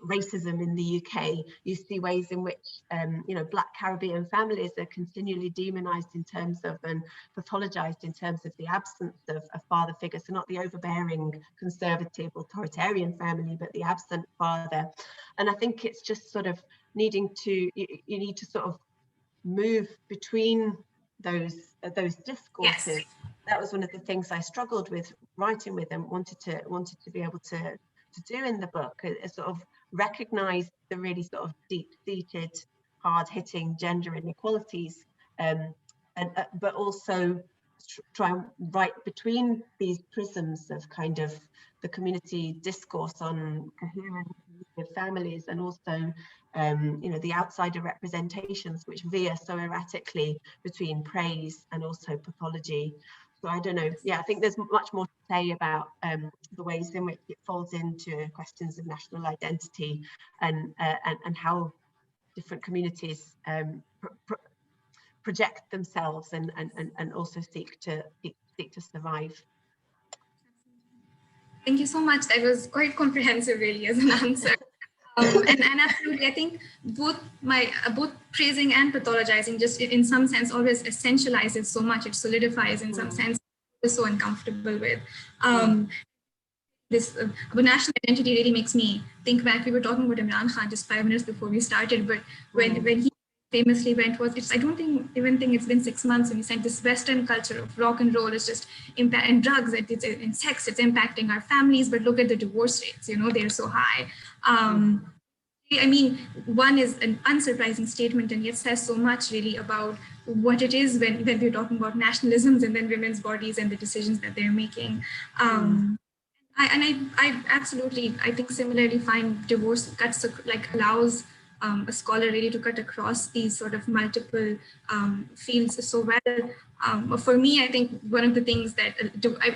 racism in the UK, you see ways in which Black Caribbean families are continually demonized in terms of, and pathologized in terms of, the absence of a father figure. So not the overbearing conservative authoritarian family, but the absent father. And I think it's just sort of needing to, you need to sort of move between those discourses. Yes. That was one of the things I struggled with writing with and wanted to be able to do in the book, is sort of recognize the really sort of deep-seated, hard-hitting gender inequalities, but also try and write between these prisms of kind of the community discourse on coherent families, and also the outsider representations which veer so erratically between praise and also pathology. So I don't know. Yeah, I think there's much more to say about the ways in which it falls into questions of national identity and how different communities project themselves and also seek to survive. Thank you so much. That was quite comprehensive, really, as an answer. And absolutely, I think both praising and pathologizing just in some sense always essentializes so much. It solidifies in some sense. Is so uncomfortable with. This national identity really makes me think back. We were talking about Imran Khan just 5 minutes before we started, but when he famously went, I don't even think it's been 6 months, and he said this Western culture of rock and roll is just and drugs, it's in sex, it's impacting our families, but look at the divorce rates, they're so high. I mean, one is an unsurprising statement and yet says so much really about what it is when we're talking about nationalisms and then women's bodies and the decisions that they're making. I absolutely, I think similarly find divorce allows a scholar really to cut across these sort of multiple fields so well. For me, I think one of the things that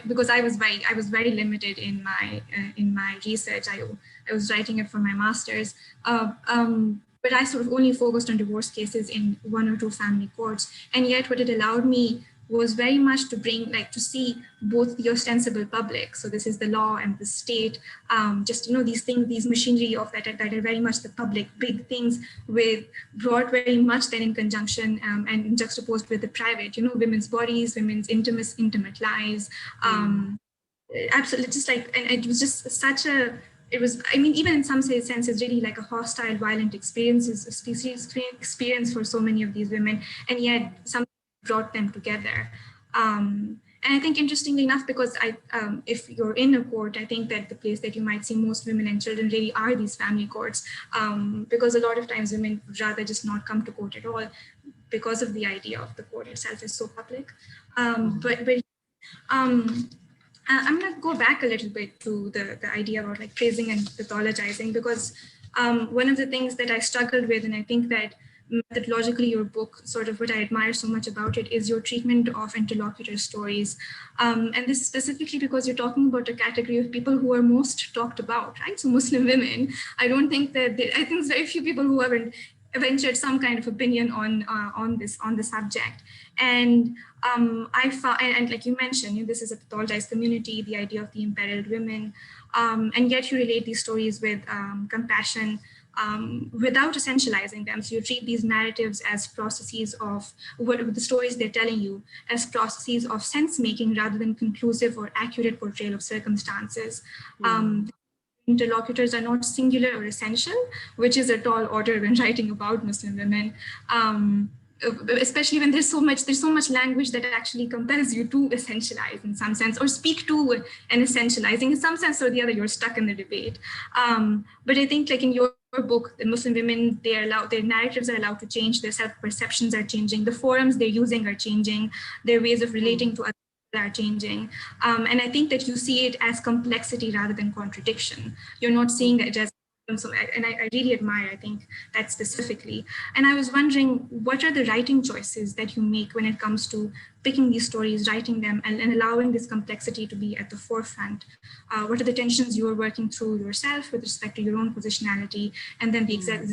because I was very limited in my research. I was writing it for my master's, but I sort of only focused on divorce cases in 1 or 2 family courts, and yet what it allowed me was very much to bring, to see both the ostensible public. So this is the law and the state, these things, these machinery of that are very much the public, big things brought very much then in conjunction and juxtaposed with the private, women's bodies, women's intimate lives. Absolutely, and it was just even in some senses, really like a hostile, violent experience for so many of these women, and yet something brought them together. And I think, interestingly enough, because if you're in a court, I think that the place that you might see most women and children really are these family courts, because a lot of times women would rather just not come to court at all because of the idea of the court itself is so public. I'm going to go back a little bit to the idea about praising and pathologizing, because one of the things that I struggled with, and I think that methodologically your book, sort of what I admire so much about it, is your treatment of interlocutor stories. And this specifically because you're talking about a category of people who are most talked about, right? So Muslim women, I don't think that, I think there's very few people who haven't ventured some kind of opinion on the subject. And I found, and like you mentioned, this is a pathologized community, the idea of the imperiled women, and yet you relate these stories with compassion, without essentializing them. So you treat these narratives as processes of the stories they're telling you as processes of sense making rather than conclusive or accurate portrayal of circumstances. Interlocutors are not singular or essential, which is a tall order when writing about Muslim women. Especially when there's so much language that actually compels you to essentialize in some sense, or speak to and essentializing in some sense or the other. You're stuck in the debate. But I think, like in your book, the Muslim women, their narratives are allowed to change, their self-perceptions are changing, the forums they're using are changing, their ways of relating to others are changing. And I think that you see it as complexity rather than contradiction. You're not seeing it as, and I really admire, I think, that specifically. And I was wondering, what are the writing choices that you make when it comes to picking these stories, writing them, and allowing this complexity to be at the forefront? What are the tensions you are working through yourself with respect to your own positionality, and then the exact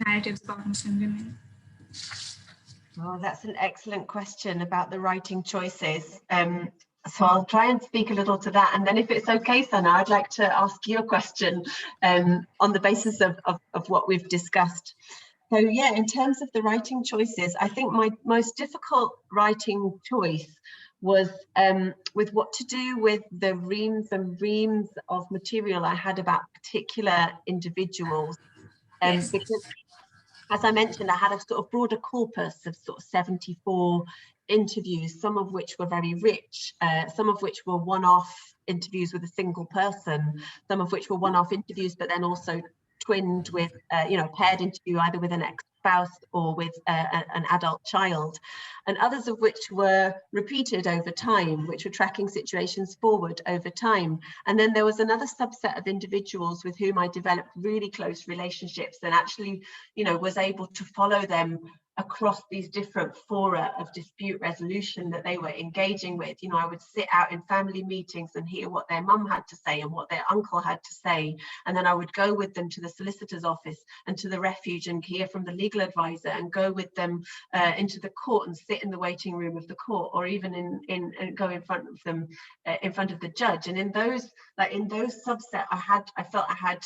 narratives about Muslim women? Oh, that's an excellent question about the writing choices. So I'll try and speak a little to that. And then if it's okay, Sana, I'd like to ask you a question on the basis of what we've discussed. So yeah, in terms of the writing choices, I think my most difficult writing choice was with what to do with the reams and reams of material I had about particular individuals. Because, as I mentioned, I had a sort of broader corpus of sort of 74 interviews, some of which were very rich, some of which were one-off interviews with a single person, some of which were one-off interviews, but then also twinned with, a paired interview either with an spouse or with an adult child, and others of which were repeated over time, which were tracking situations forward over time. And then there was another subset of individuals with whom I developed really close relationships and actually, you know, was able to follow them across these different fora of dispute resolution that they were engaging with. You know, I would sit out in family meetings and hear what their mum had to say and what their uncle had to say, and then I would go with them to the solicitor's office and to the refuge and hear from the legal advisor, and go with them into the court and sit in the waiting room of the court, or even in go in front of them, in front of the judge. And in those subset, I felt I had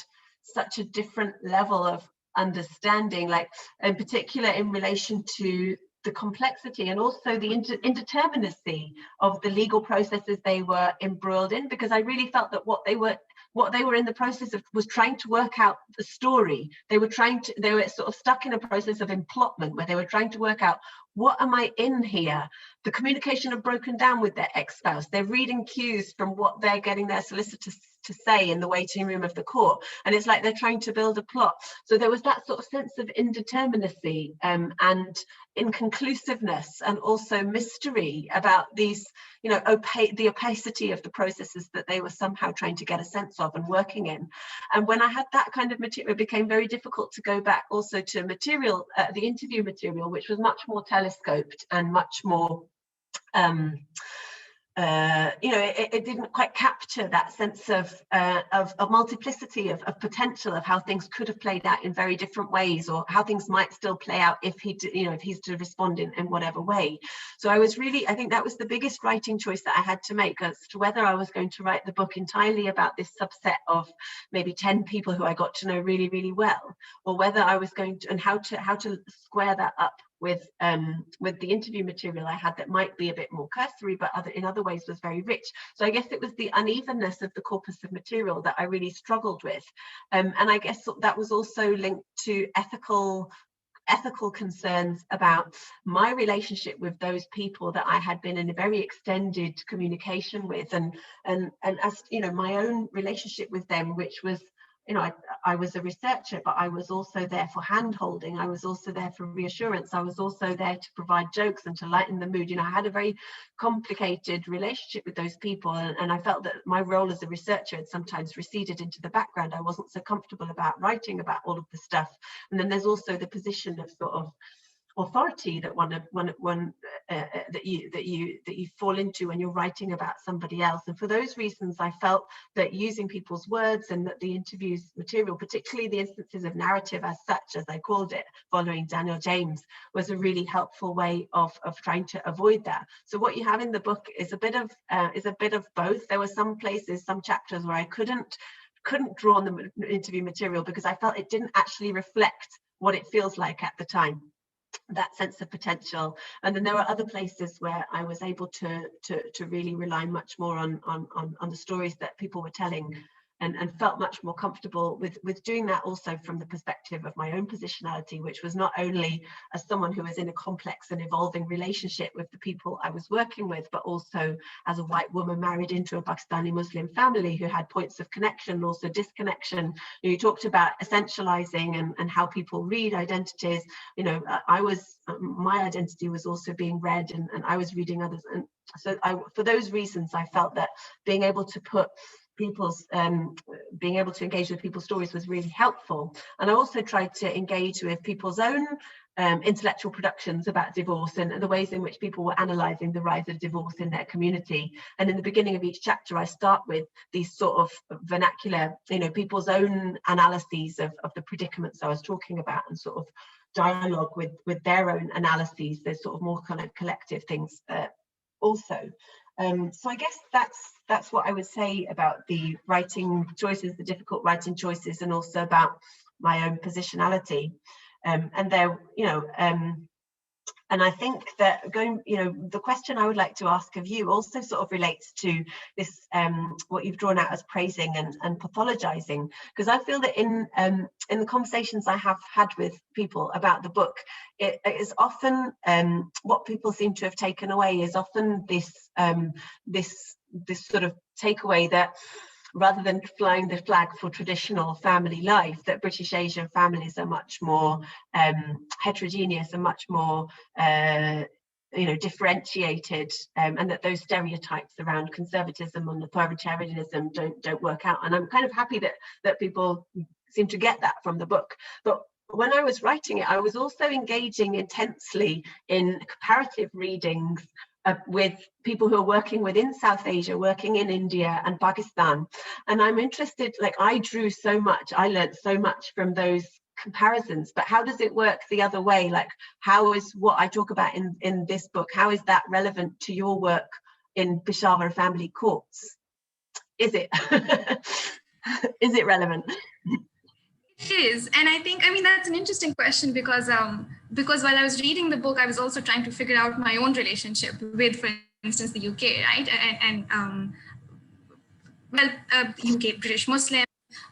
such a different level of understanding, like in particular in relation to the complexity and also the indeterminacy of the legal processes they were embroiled in, because I really felt that what they were in the process of was trying to work out the story. They were sort of stuck in a process of implotment where they were trying to work out, what am I in here? The communication had broken down with their ex-spouse. They're reading cues from what they're getting their solicitors to say in the waiting room of the court. And it's like they're trying to build a plot. So there was that sort of sense of indeterminacy and inconclusiveness, and also mystery about these, you know, the opacity of the processes that they were somehow trying to get a sense of and working in. And when I had that kind of material, it became very difficult to go back also to material, the interview material, which was much more telescoped and much more you know, it didn't quite capture that sense of multiplicity, of potential, of how things could have played out in very different ways, or how things might still play out if he's to respond in whatever way. So I think that was the biggest writing choice that I had to make, as to whether I was going to write the book entirely about this subset of maybe 10 people who I got to know really, really well, or whether I was going to, and how to square that up with the interview material I had that might be a bit more cursory, but in other ways was very rich. So I guess it was the unevenness of the corpus of material that I really struggled with. And I guess that was also linked to ethical concerns about my relationship with those people that I had been in a very extended communication with, and as you know, my own relationship with them, which was, you know, I was a researcher, but I was also there for hand-holding. I was also there for reassurance. I was also there to provide jokes and to lighten the mood. You know, I had a very complicated relationship with those people, and I felt that my role as a researcher had sometimes receded into the background. I wasn't so comfortable about writing about all of the stuff. And then there's also the position of sort of authority that that you fall into when you're writing about somebody else. And for those reasons, I felt that using people's words and that the interviews material, particularly the instances of narrative as such, as I called it, following Daniel James, was a really helpful way of trying to avoid that. So what you have in the book is a bit of both. There were some places, some chapters where I couldn't draw on the interview material because I felt it didn't actually reflect what it feels like at the time, that sense of potential. And then there were other places where I was able to really rely much more on the stories that people were telling, and felt much more comfortable with doing that also from the perspective of my own positionality, which was not only as someone who was in a complex and evolving relationship with the people I was working with, but also as a white woman married into a Pakistani Muslim family who had points of connection, also disconnection. You talked about essentializing and how people read identities. You know, my identity was also being read, and I was reading others. And so for those reasons, I felt that being able to engage with people's stories was really helpful. And I also tried to engage with people's own intellectual productions about divorce and the ways in which people were analysing the rise of divorce in their community. And in the beginning of each chapter, I start with these sort of vernacular, you know, people's own analyses of the predicaments I was talking about, and sort of dialogue with their own analyses. There's sort of more kind of collective things also. So I guess that's what I would say about the writing choices, the difficult writing choices, and also about my own positionality. And there, you know, and I think that the question I would like to ask of you also sort of relates to this, what you've drawn out as praising and pathologizing, because I feel that in the conversations I have had with people about the book, it is often what people seem to have taken away is often this sort of takeaway that rather than flying the flag for traditional family life, that British Asian families are much more heterogeneous and much more differentiated, and that those stereotypes around conservatism and authoritarianism don't work out. And I'm kind of happy that people seem to get that from the book. But when I was writing it, I was also engaging intensely in comparative readings with people who are working within South Asia, working in India and Pakistan. And I'm interested, like, I drew so much, I learned so much from those comparisons, but how does it work the other way? Like, how is what I talk about in this book, how is that relevant to your work in Peshawar family courts? Is it? Is it relevant? It is. And I mean, that's an interesting question because while I was reading the book, I was also trying to figure out my own relationship with, for instance, the UK, right? UK, British Muslim,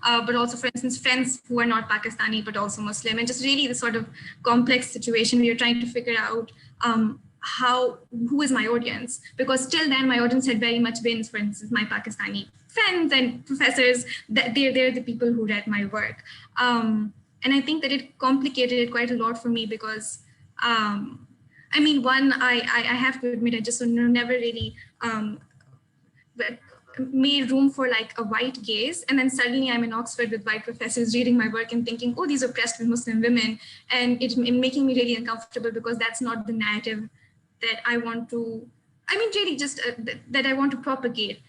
but also, for instance, friends who are not Pakistani, but also Muslim, and just really the sort of complex situation we are trying to figure out who is my audience, because till then my audience had very much been, for instance, my Pakistani friends and professors, that they're the people who read my work. And I think that it complicated it quite a lot for me because, I mean, one, I have to admit, I just never really made room for like a white gaze. And then suddenly I'm in Oxford with white professors reading my work and thinking, oh, these oppressed Muslim women. And it making me really uncomfortable because that's not the narrative that I want to, I mean, really just that I want to propagate.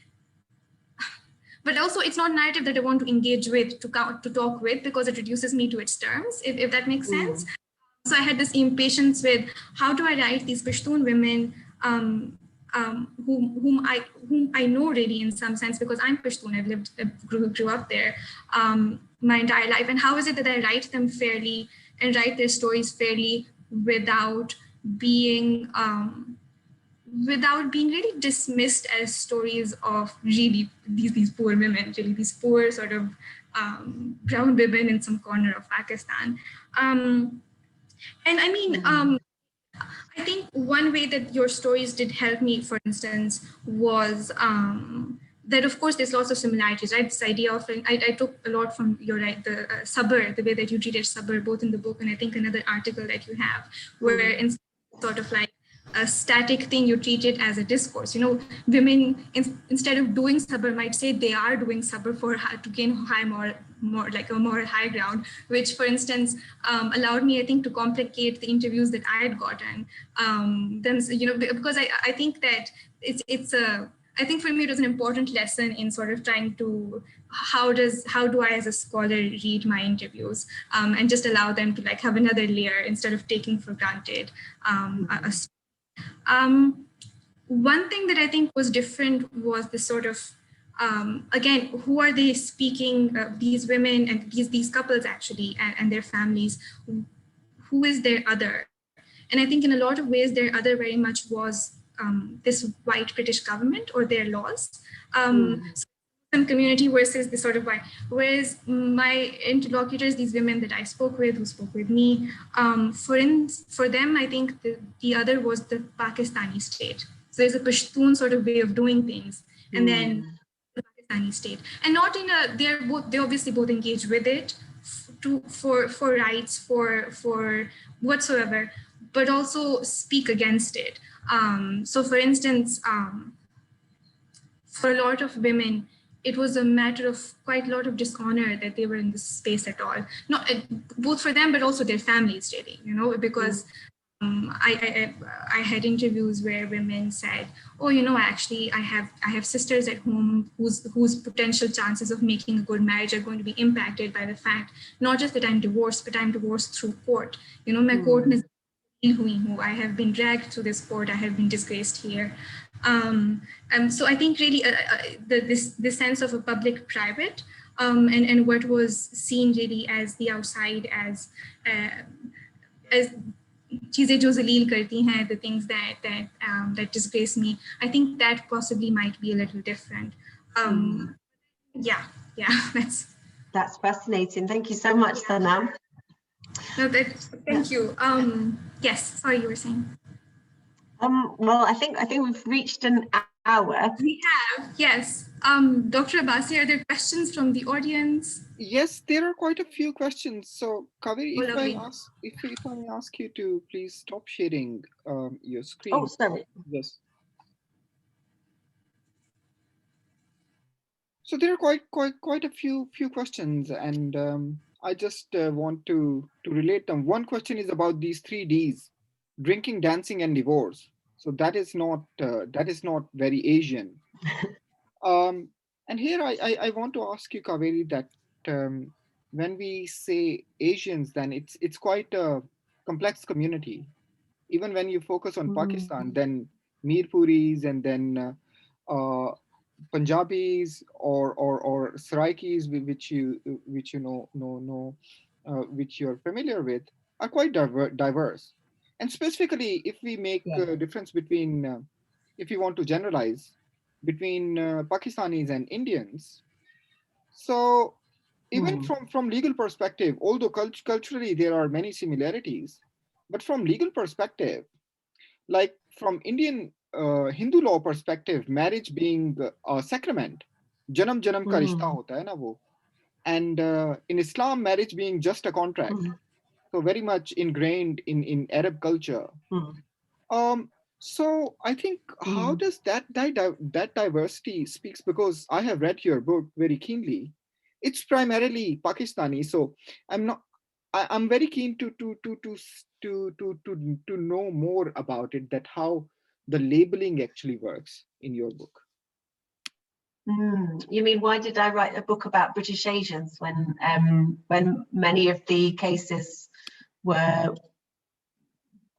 But also it's not narrative that I want to engage with, to talk with, because it reduces me to its terms, if that makes sense. So I had this impatience with how do I write these Pashtun women whom I know really in some sense, because I'm Pashtun, I've grew up there my entire life. And how is it that I write them fairly and write their stories fairly without being really dismissed as stories of really these poor women, really these poor sort of brown women in some corner of Pakistan. And I mean, I think one way that your stories did help me, for instance, was that, of course, there's lots of similarities, right? This idea of, I took a lot from your, right, the sabr, the way that you treated sabr, both in the book and I think another article that you have, where in sort of like a static thing, you treat it as a discourse. You know, women, instead of doing sabr, might say they are doing sabr to gain more like a more high ground, which, for instance, allowed me, I think, to complicate the interviews that I had gotten. Then, you know, because I think that I think for me it was an important lesson in sort of trying to how do I as a scholar read my interviews and just allow them to like have another layer instead of taking for granted one thing that I think was different was the sort of, again, who are they speaking, these women and these couples actually, and their families, who is their other? And I think in a lot of ways, their other very much was this white British government or their laws. So community versus the sort of white, whereas my interlocutors, these women that I spoke with, who spoke with me, for them, I think the other was the Pakistani state. So there's a Pashtun sort of way of doing things, and then the Pakistani state, and not in a. They obviously both engage with it for rights, for whatsoever, but also speak against it. So, for instance, for a lot of women, it was a matter of quite a lot of dishonor that they were in this space at all. Not both for them, but also their families, really. You know, because I had interviews where women said, "Oh, you know, actually, I have sisters at home whose potential chances of making a good marriage are going to be impacted by the fact not just that I'm divorced, but I'm divorced through court. You know, my court is." I have been dragged through this court. I have been disgraced here. So I think really this sense of a public-private and what was seen really as the outside as चीजें जो ज़लील करती हैं, the things that disgrace me. I think that possibly might be a little different. Yeah, that's fascinating. Thank you so much, Sanam. No, thank you. Yes, sorry, you were saying. Well, I think we've reached an hour. We have, yes. Dr. Abbasi, are there questions from the audience? Yes, there are quite a few questions. So, Kaveri, Oh, if I lovely. ask, if I may ask you to please stop sharing your Oh, screen. sorry. Yes. So there are quite a few questions, and I just want to relate them. One question is about these 3 Ds: drinking, dancing, and divorce. So that is not very Asian. Um, and here I want to ask you, Kaveri, that when we say Asians, then it's quite a complex community. Even when you focus on Mm, Pakistan, then Mirpuris and then Punjabis or Saraikis, which you know which you're familiar with, are quite diverse. And specifically, if we make yeah. a difference between, if you want to generalize, between Pakistanis and Indians, so even Mm, from legal perspective, although culturally there are many similarities, but from legal perspective, like from Indian Hindu law perspective, marriage being a sacrament, janam janam ka rishta mm, hota hai na wo, and in Islam, marriage being just a contract, mm, so very much ingrained in Arab culture. mm, Um, so I think how mm, does that diversity speaks, because I have read your book very keenly. It's primarily Pakistani, so I'm not. I'm very keen to know more about it. That how the labeling actually works in your book. mm. You mean, why did I write a book about British Asians when many of the cases were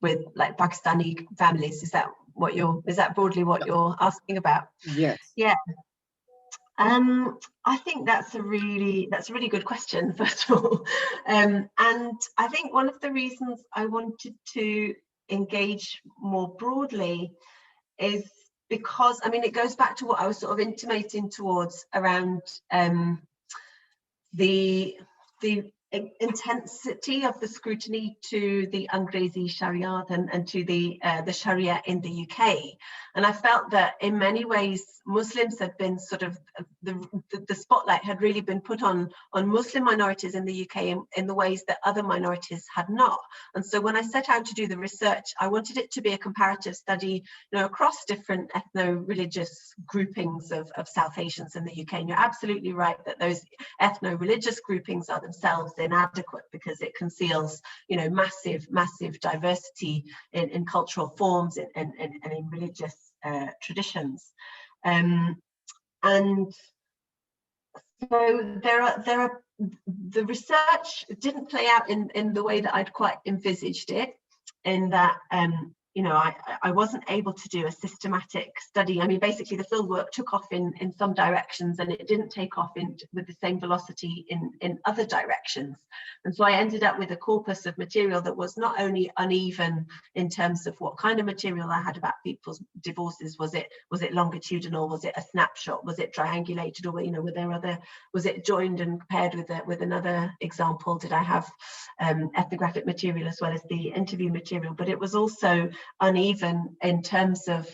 with like Pakistani families? Is that broadly what Yeah. you're asking about? Yes. Yeah. I think that's a really good question, first of all. And I think one of the reasons I wanted to engage more broadly is because, I mean, it goes back to what I was sort of intimating towards around the intensity of the scrutiny to the Angrezi Sharia and to the Sharia in the UK. And I felt that in many ways Muslims had been sort of the spotlight had really been put on Muslim minorities in the UK in the ways that other minorities had not. And so when I set out to do the research, I wanted it to be a comparative study, you know, across different ethno-religious groupings of South Asians in the UK. And you're absolutely right that those ethno-religious groupings are themselves inadequate because it conceals, you know, massive diversity in cultural forms and in religious traditions. And so there are the research didn't play out in the way that I'd quite envisaged it, in that you know, I wasn't able to do a systematic study. I mean, basically the fieldwork took off in some directions and it didn't take off with the same velocity in other directions. And so I ended up with a corpus of material that was not only uneven in terms of what kind of material I had about people's divorces. Was it longitudinal? Was it a snapshot? Was it triangulated? Or, you know, was it joined and paired with another example? Did I have ethnographic material as well as the interview material? But it was also uneven in terms of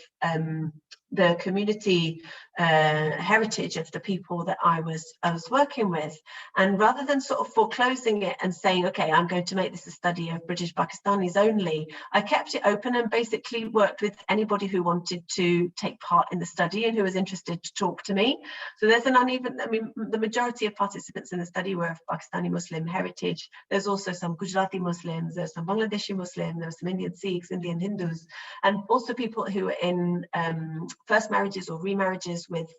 the community heritage of the people that I was working with. And rather than sort of foreclosing it and saying, okay, I'm going to make this a study of British Pakistanis only, I kept it open and basically worked with anybody who wanted to take part in the study and who was interested to talk to me. So there's an uneven, I mean, the majority of participants in the study were of Pakistani Muslim heritage. There's also some Gujarati Muslims, there's some Bangladeshi Muslims, there's some Indian Sikhs, Indian Hindus, and also people who were in first marriages or remarriages with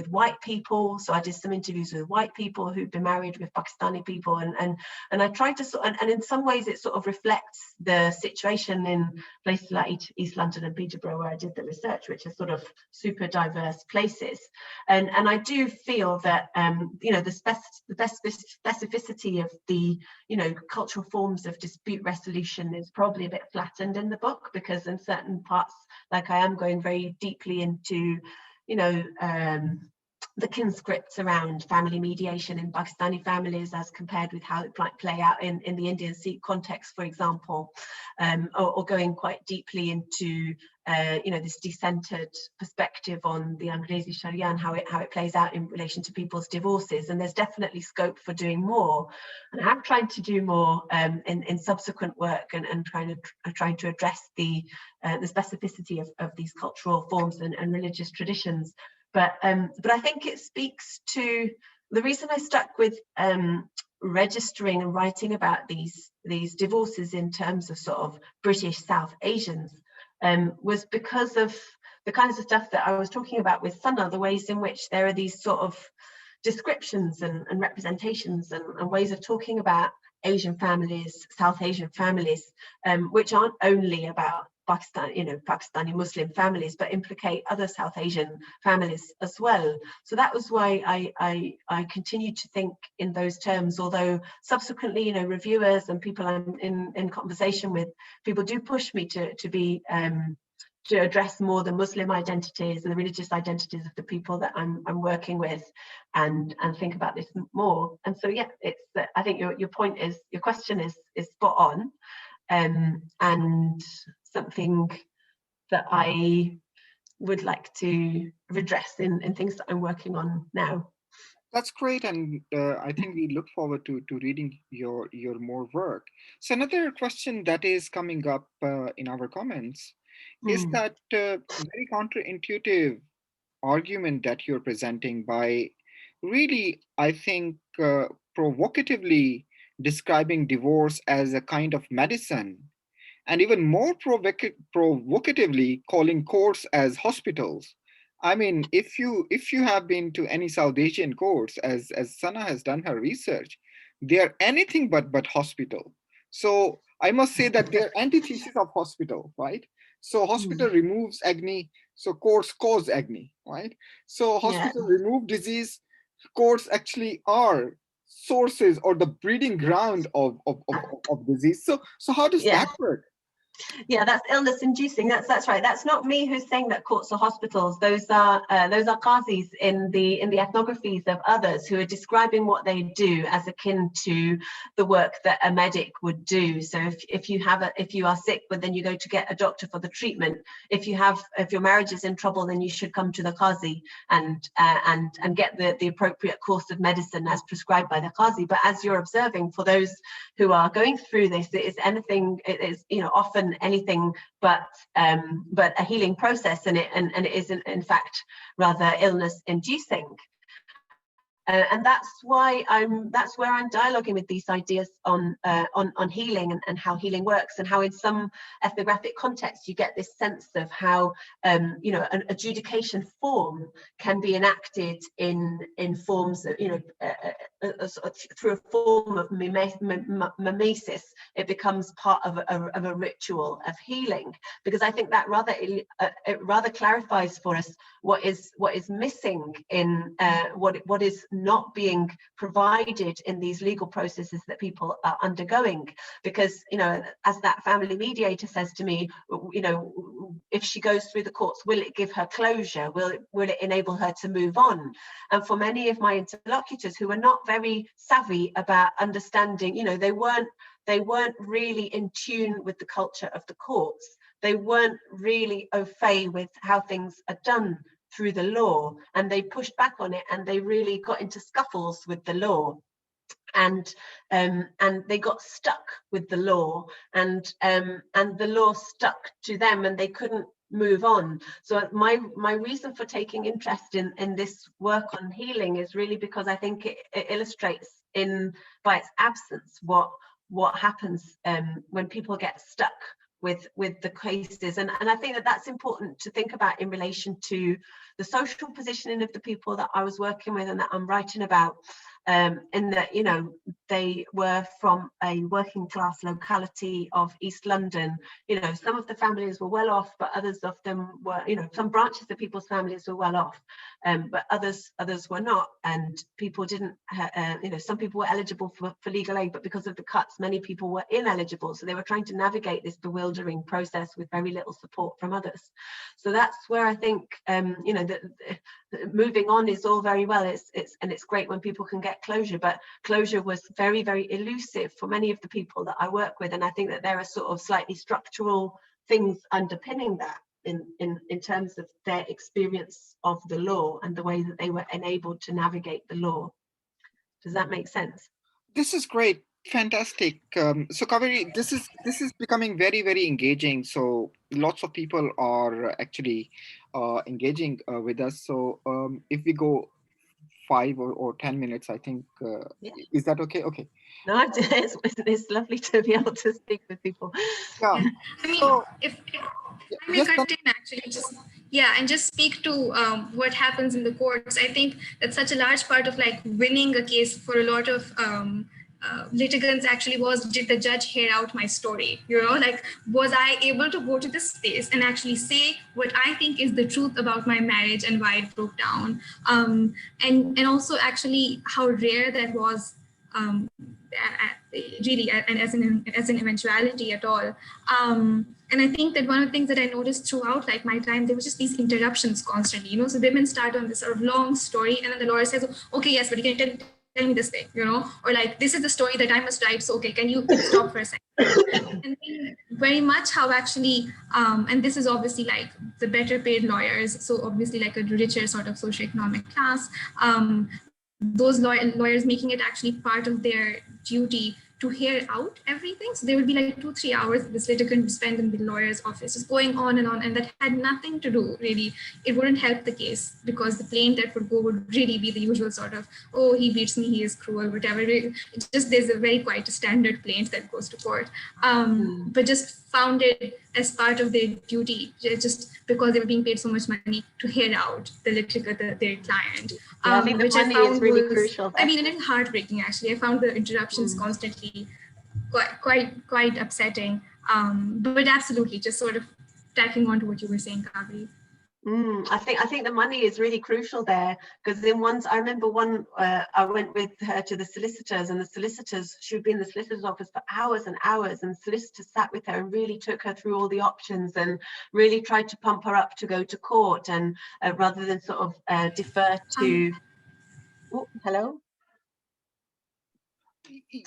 white people. So I did some interviews with white people who'd been married with Pakistani people, and I tried to sort of, and in some ways it sort of reflects the situation in places like East London and Peterborough, where I did the research, which are sort of super diverse places. And I do feel that you know, the specificity of the, you know, cultural forms of dispute resolution is probably a bit flattened in the book, because in certain parts, like I am going very deeply into, you know, the conscripts around family mediation in Pakistani families as compared with how it might play out in the Indian Sikh context, for example, or going quite deeply into this decentered perspective on the Angrezi Sharia and how it plays out in relation to people's divorces. And there's definitely scope for doing more. And I'm trying to do more in subsequent work and trying to address the specificity of these cultural forms and religious traditions. But I think it speaks to the reason I stuck with registering and writing about these divorces in terms of sort of British South Asians was because of the kinds of stuff that I was talking about with Sana, the ways in which there are these sort of descriptions and representations and ways of talking about Asian families, South Asian families, which aren't only about Pakistani Muslim families, but implicate other South Asian families as well. So that was why I continued to think in those terms, although subsequently, reviewers and people I'm in conversation with, people do push me to address more the Muslim identities and the religious identities of the people that I'm working with, and think about this more. And so yeah, it's I think your question is spot on, and something that I would like to redress in things that I'm working on now. That's great, and I think we look forward to reading your more work. So another question that is coming up in our comments is that very counterintuitive argument that you're presenting by really, I think, provocatively describing divorce as a kind of medicine, and even more provocatively calling courts as hospitals. I mean, if you have been to any South Asian courts, as Sana has done her research, they are anything but hospital. So I must say that they are antithesis of hospital, right? So hospital removes agony, so courts cause agony, right? So hospital remove disease, courts actually are sources or the breeding ground of disease. So how does that work? Yeah, that's illness inducing. That's right. That's not me who's saying that courts are hospitals. Those are qazis in the ethnographies of others who are describing what they do as akin to the work that a medic would do. So if you are sick, but then you go to get a doctor for the treatment. If your marriage is in trouble, then you should come to the qazi and get the appropriate course of medicine as prescribed by the qazi. But as you're observing, for those who are going through this, it is often anything but a healing process, and it is in fact rather illness inducing. And that's where I'm dialoguing with these ideas on healing and how healing works, and how in some ethnographic contexts you get this sense of how an adjudication form can be enacted in forms of, through a form of mimesis. It becomes part of a ritual of healing, because I think that it rather clarifies for us what is missing in what is not being provided in these legal processes that people are undergoing. Because as that family mediator says to me, if she goes through the courts, will it give her closure? Will it enable her to move on? And for many of my interlocutors who are not very savvy about understanding, they weren't really in tune with the culture of the courts. They weren't really au fait with how things are done through the law, and they pushed back on it, and they really got into scuffles with the law, and they got stuck with the law, and the law stuck to them, and they couldn't move on. So my reason for taking interest in this work on healing is really because I think it illustrates by its absence what happens when people get stuck with the cases, and I think that's important to think about in relation to the social positioning of the people that I was working with and that I'm writing about, in that they were from a working class locality of East London. Some of the families were well off, but others of them were, some branches of people's families were well off, but others were not, and people didn't some people were eligible for legal aid, but because of the cuts, many people were ineligible, so they were trying to navigate this bewildering process with very little support from others. So that's where I think moving on is all very well. It's great when people can get closure, but closure was very, very elusive for many of the people that I work with. And I think that there are sort of slightly structural things underpinning that in terms of their experience of the law and the way that they were enabled to navigate the law. Does that make sense? This is great. Fantastic. So Kaveri, this is becoming very, very engaging. So lots of people are actually engaging with us. So if we go 5 or 10 minutes, I think, Yeah. is that okay? Okay. No, it's lovely to be able to speak with people. Yeah. Yeah. I mean, So, if I may yes, cut in actually, just and just speak to what happens in the courts. I think that's such a large part of like winning a case for a lot of litigants actually was, did the judge hear out my story? You know, like, was I able to go to this space and actually say what I think is the truth about my marriage and why it broke down? And also actually how rare that was. Really, and as an eventuality at all. And I think that one of the things that I noticed throughout like my time, there was just these interruptions constantly, you know. So women start on this sort of long story, and then the lawyer says, okay, yes, but you can tell me this way, you know, or like, this is the story that I must write, so okay, can you stop for a second? And very much how actually, and this is obviously like the better paid lawyers, so obviously like a richer sort of socioeconomic class, those lawyers making it actually part of their duty to hear out everything. So there would be like 2-3 hours this litigant would spend in the lawyer's office, just going on, and that had nothing to do really. It wouldn't help the case, because the plaint that would go would really be the usual sort of, oh, he beats me, he is cruel, whatever. It's just, there's a very quite a standard plaint that goes to court, but just found it as part of their duty, just because they were being paid so much money to hear out their client. I think the which money I found is really was, crucial there. I mean, it is heartbreaking actually. I found the interruptions constantly quite upsetting. But absolutely, just sort of tacking on to what you were saying, Kaveri. I think the money is really crucial there, because in I remember I went with her to the solicitors, and the solicitors, she'd be in the solicitor's office for hours and hours, and solicitors sat with her and really took her through all the options and really tried to pump her up to go to court, and rather than sort of defer to hello.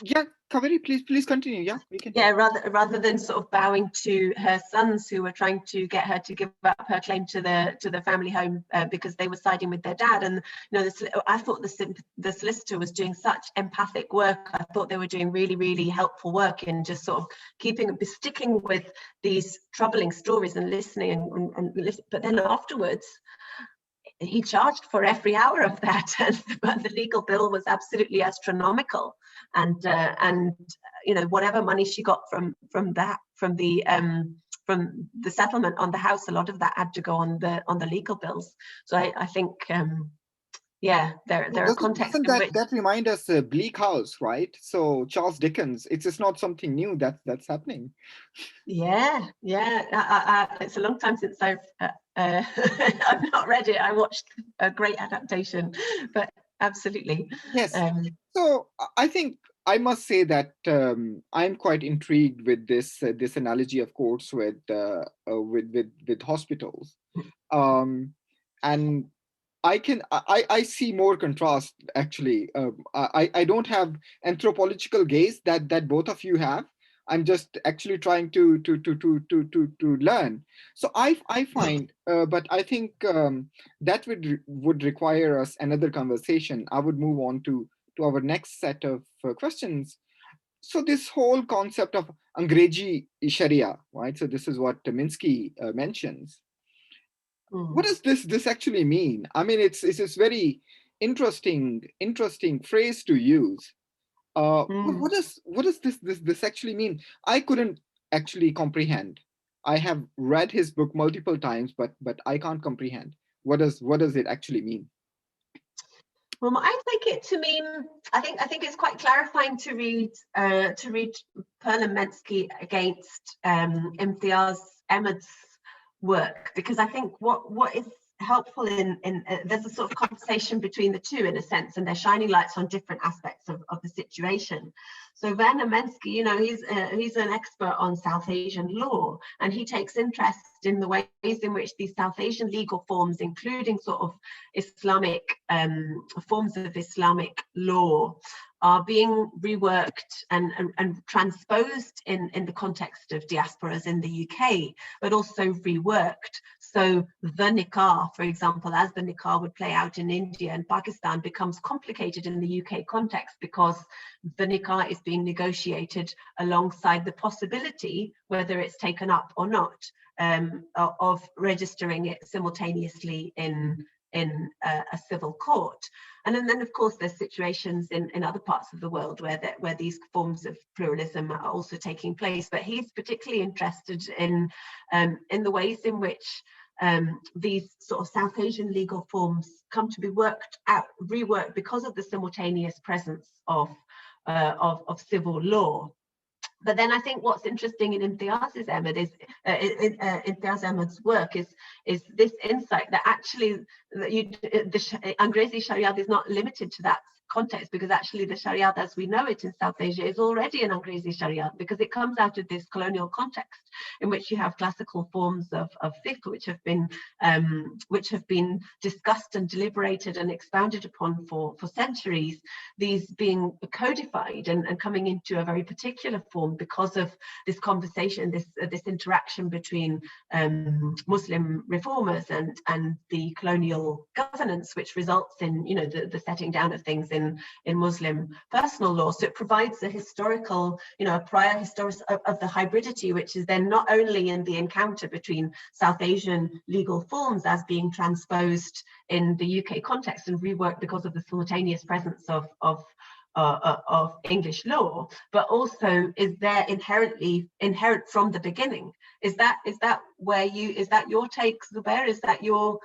Yeah, Kaveri, please continue. Yeah, we can. Yeah, rather than sort of bowing to her sons, who were trying to get her to give up her claim to the family home because they were siding with their dad. And you know, I thought the solicitor was doing such empathic work. I thought they were doing really, really helpful work in just sort of sticking with these troubling stories and listening and listen. But then afterwards, he charged for every hour of that, but the legal bill was absolutely astronomical, and you know, whatever money she got from the settlement on the house, a lot of that had to go on the legal bills. So I think yeah, there are contexts in which that remind us Bleak House, right? So Charles Dickens. It's just not something new that's happening. Yeah. It's a long time since I've not read it. I watched a great adaptation, but absolutely. Yes. So I think I must say that I'm quite intrigued with this analogy of courts with hospitals, and I see more contrast actually. I don't have anthropological gaze that both of you have. I'm just actually trying to learn. So I find, but I think that would require us another conversation. I would move on to our next set of questions. So this whole concept of Angreji Sharia, right? So this is what Minsky mentions. What does this actually mean? I mean, it's this very interesting phrase to use. What does this actually mean? I couldn't actually comprehend. I have read his book multiple times, but I can't comprehend. What does it actually mean? Well, I take it to mean, I think it's quite clarifying to read Perlin-Mensky against Imtiaz Ahmed's work, because I think what is helpful in there's a sort of conversation between the two in a sense, and they're shining lights on different aspects of the situation. So Werner Mensky, you know, he's an expert on South Asian law, and he takes interest in the ways in which these South Asian legal forms, including sort of Islamic forms of Islamic law, are being reworked and transposed in the context of diasporas in the UK, but also reworked. So the nikah, for example, as the nikah would play out in India and Pakistan, becomes complicated in the UK context because the nikah is being negotiated alongside the possibility, whether it's taken up or not, of registering it simultaneously in a civil court. And then of course, there's situations in other parts of the world where these forms of pluralism are also taking place. But he's particularly interested in the ways in which these sort of South Asian legal forms come to be reworked because of the simultaneous presence of civil law. But then I think what's interesting in Imtiaz Ahmed's work is this insight that actually the Angrezi Sharia is not limited to that context, because actually the Sharia as we know it in South Asia is already an Angrezi Sharia, because it comes out of this colonial context in which you have classical forms of fiqh which have been discussed and deliberated and expounded upon for centuries, these being codified and coming into a very particular form because of this conversation, this interaction between Muslim reformers and the colonial governance, which results in, you know, the setting down of things in Muslim personal law. So it provides a historical, you know, a prior history of the hybridity, which is then not only in the encounter between South Asian legal forms as being transposed in the UK context and reworked because of the simultaneous presence of English law, but also is there inherent from the beginning. Is that your take, Zubair? Is that your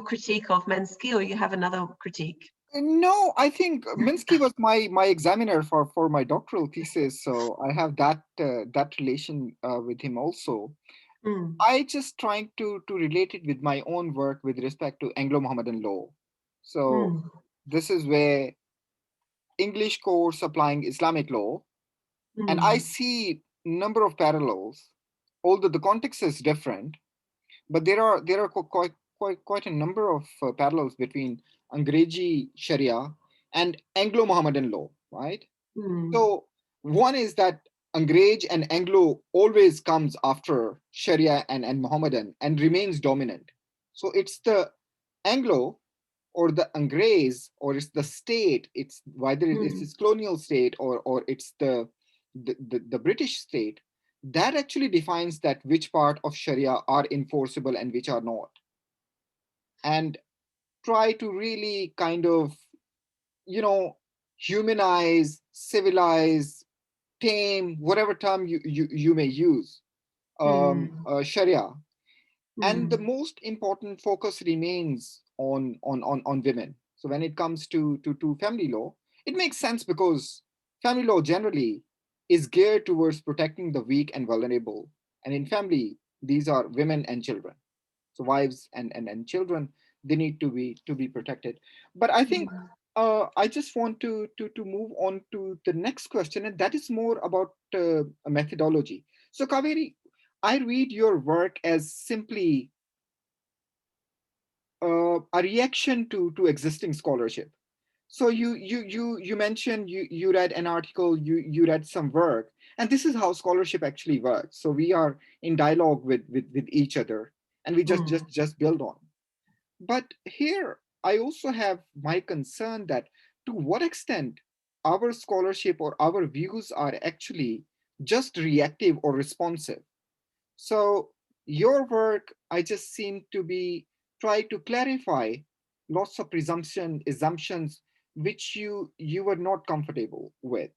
critique of Mensky, or you have another critique? No, I think Minsky was my examiner for my doctoral thesis, so I have that relation with him also. I just trying to relate it with my own work with respect to Anglo-Muhammadan law. So this is where English courts applying Islamic law, and I see number of parallels, although the context is different, but there are quite a number of parallels between Angrezi Sharia and Anglo-Muhammadan law, right? So one is that Angrez and Anglo always comes after Sharia and Muhammadan and remains dominant. So it's the Anglo or the Angrez, or it's the state, it's whether it's this colonial state or it's the British state, that actually defines that which part of Sharia are enforceable and which are not. And try to really kind of, you know, humanize, civilize, tame, whatever term you may use, Sharia. And the most important focus remains on women. So when it comes to family law, it makes sense because family law generally is geared towards protecting the weak and vulnerable. And in family, these are women and children. So wives and children, they need to be protected. But I think I just want to move on to the next question, and that is more about a methodology. So Kaveri, I read your work as simply a reaction to existing scholarship. So you mentioned you read an article, you read some work, and this is how scholarship actually works. So we are in dialogue with each other, and we just build on. But here I also have my concern that to what extent our scholarship or our views are actually just reactive or responsive. So your work, I just seem to be try to clarify lots of assumptions which you were not comfortable with.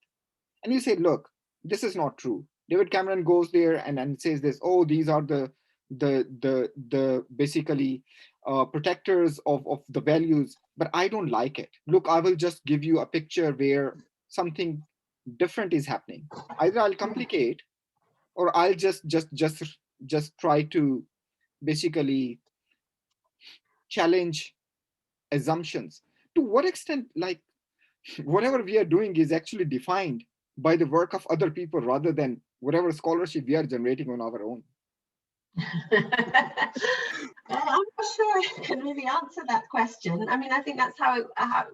And you say, look, this is not true. David Cameron goes there and says this, oh, these are the basically protectors of the values, but I don't like it. Look, I will just give you a picture where something different is happening. Either I'll complicate or I'll just try to basically challenge assumptions. To what extent, like whatever we are doing is actually defined by the work of other people rather than whatever scholarship we are generating on our own? I'm not sure I can really answer that question. I mean, I think that's how it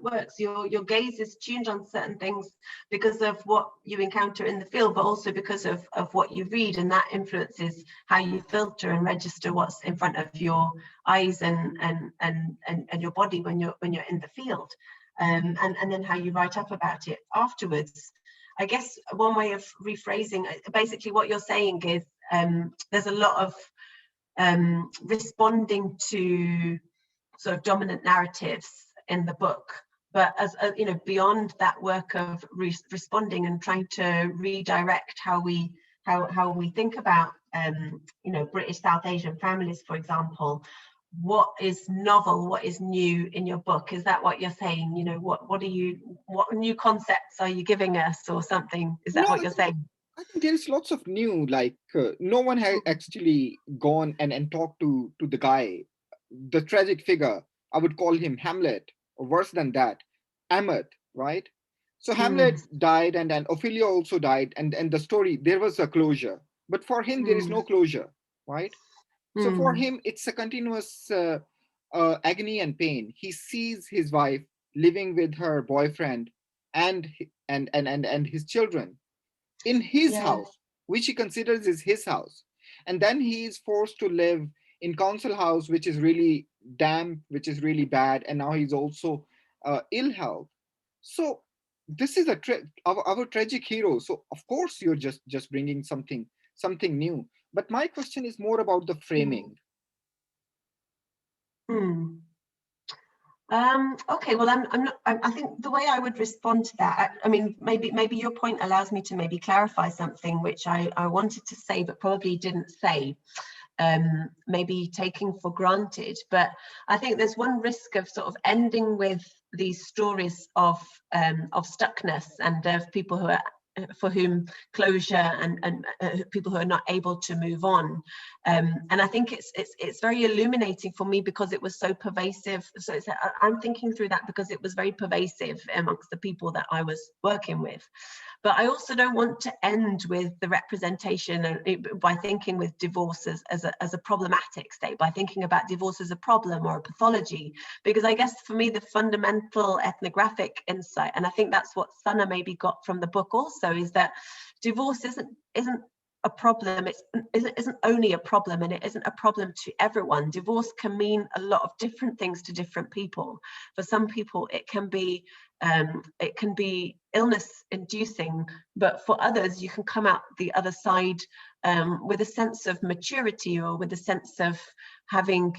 works. Your gaze is tuned on certain things because of what you encounter in the field, but also because of what you read, and that influences how you filter and register what's in front of your eyes and your body when you're in the field, and then how you write up about it afterwards. I guess one way of rephrasing, basically what you're saying is there's a lot of responding to sort of dominant narratives in the book, but as you know, beyond that work of responding and trying to redirect how we think about you know, British South Asian families, for example. What is novel, what is new in your book? Is that what you're saying? You know, what new concepts are you giving us or something? Is that No, what you're saying? I think there's lots of new, like no one has actually gone and talked to the guy, the tragic figure. I would call him Hamlet, or worse than that, Ahmed, right? So Hamlet died, and then Ophelia also died, and the story, there was a closure, but for him there is no closure, right? So for him it's a continuous agony and pain. He sees his wife living with her boyfriend and and his children in his Yeah. house, which he considers is his house. And then he is forced to live in council house, which is really damp, which is really bad. And now he's also ill health. So this is our tragic hero. So of course you're just bringing something new. But my question is more about the framing. Hmm. Okay, well, I'm not. I think the way I would respond to that, I mean, maybe your point allows me to maybe clarify something which I wanted to say but probably didn't say. Maybe taking for granted, but I think there's one risk of sort of ending with these stories of stuckness and of people who are for whom closure and people who are not able to move on, and I think it's very illuminating for me because it was so pervasive. So I'm thinking through that because it was very pervasive amongst the people that I was working with. But I also don't want to end with the representation by thinking with divorce as a problematic state, by thinking about divorce as a problem or a pathology, because I guess for me the fundamental ethnographic insight, and I think that's what Sana maybe got from the book also, is that divorce isn't a problem. It isn't only a problem, and it isn't a problem to everyone. Divorce can mean a lot of different things to different people. For some people it can be illness inducing, but for others you can come out the other side with a sense of maturity, or with a sense of having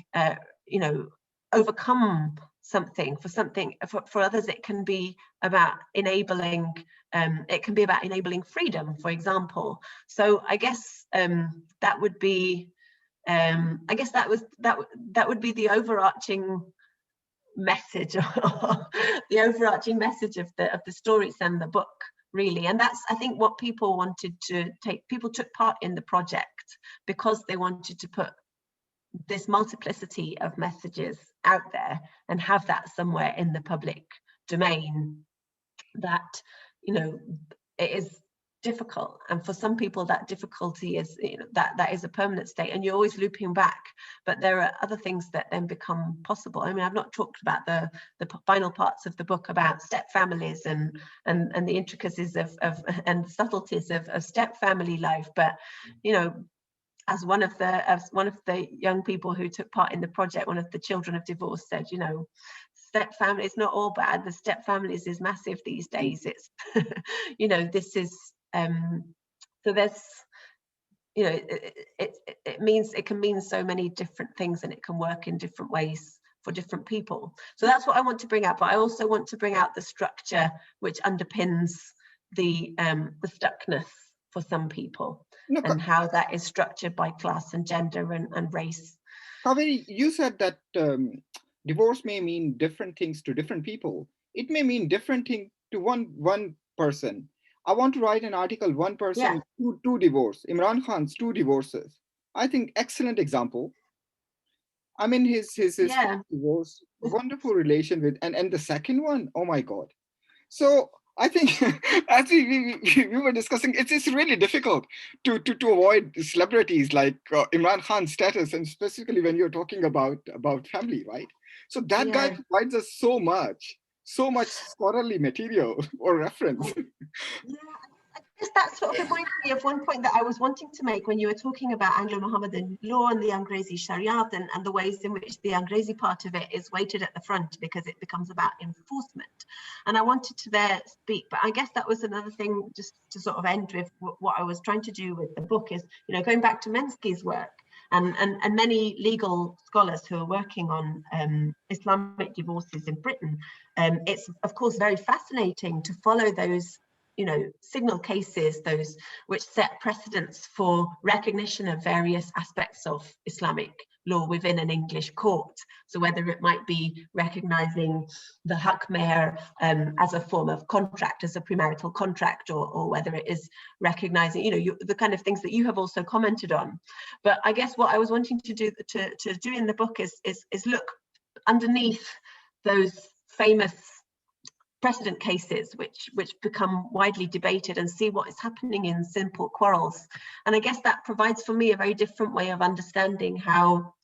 you know, overcome something. For others it can be about enabling freedom, for example. So I guess that would be that would be the overarching message the overarching message of the stories and the book, really. And that's, I think, what people wanted to take. People took part in the project because they wanted to put this multiplicity of messages out there and have that somewhere in the public domain. That, you know, it is difficult, and for some people that difficulty is, you know, that is a permanent state, and you're always looping back. But there are other things that then become possible. I mean, I've not talked about the final parts of the book about step families and the intricacies of and subtleties of step family life, but you know, as one of the young people who took part in the project, one of the children of divorce said, you know, step family is not all bad. The step families is massive these days. It's you know, this is so there's, you know, it means, it can mean so many different things, and it can work in different ways for different people. So that's what I want to bring out. But I also want to bring out the structure which underpins the stuckness for some people, No, and how that is structured by class and gender and race. Kaveri, you said that divorce may mean different things to different people. It may mean different thing to one person. I want to write an article, one Yeah, person, two divorce, Imran Khan's two divorces. I think excellent example. I mean his first yeah. divorce, wonderful relation with, and the second one, oh my God. So I think as we were discussing, it's really difficult to avoid celebrities like Imran Khan's status, and specifically when you're talking about family, right? So that guy Yeah. provides us so much scholarly material or reference. Yeah, I guess that sort of reminded me of one point that I was wanting to make when you were talking about Anglo-Muhammadan law and the Angrezi Shariat and the ways in which the Angrezi part of it is weighted at the front because it becomes about enforcement. And I wanted to there speak, but I guess that was another thing just to sort of end with what I was trying to do with the book is, you know, going back to Mensky's work and many legal scholars who are working on Islamic divorces in Britain. It's of course very fascinating to follow those, you know, signal cases, those which set precedents for recognition of various aspects of Islamic law within an English court. So whether it might be recognizing the haq mehr as a form of contract, as a premarital contract, or whether it is recognizing, you know, the kind of things that you have also commented on. But I guess what I was wanting to do in the book is look underneath those famous precedent cases which become widely debated and see what is happening in simple quarrels. And I guess that provides for me a very different way of understanding how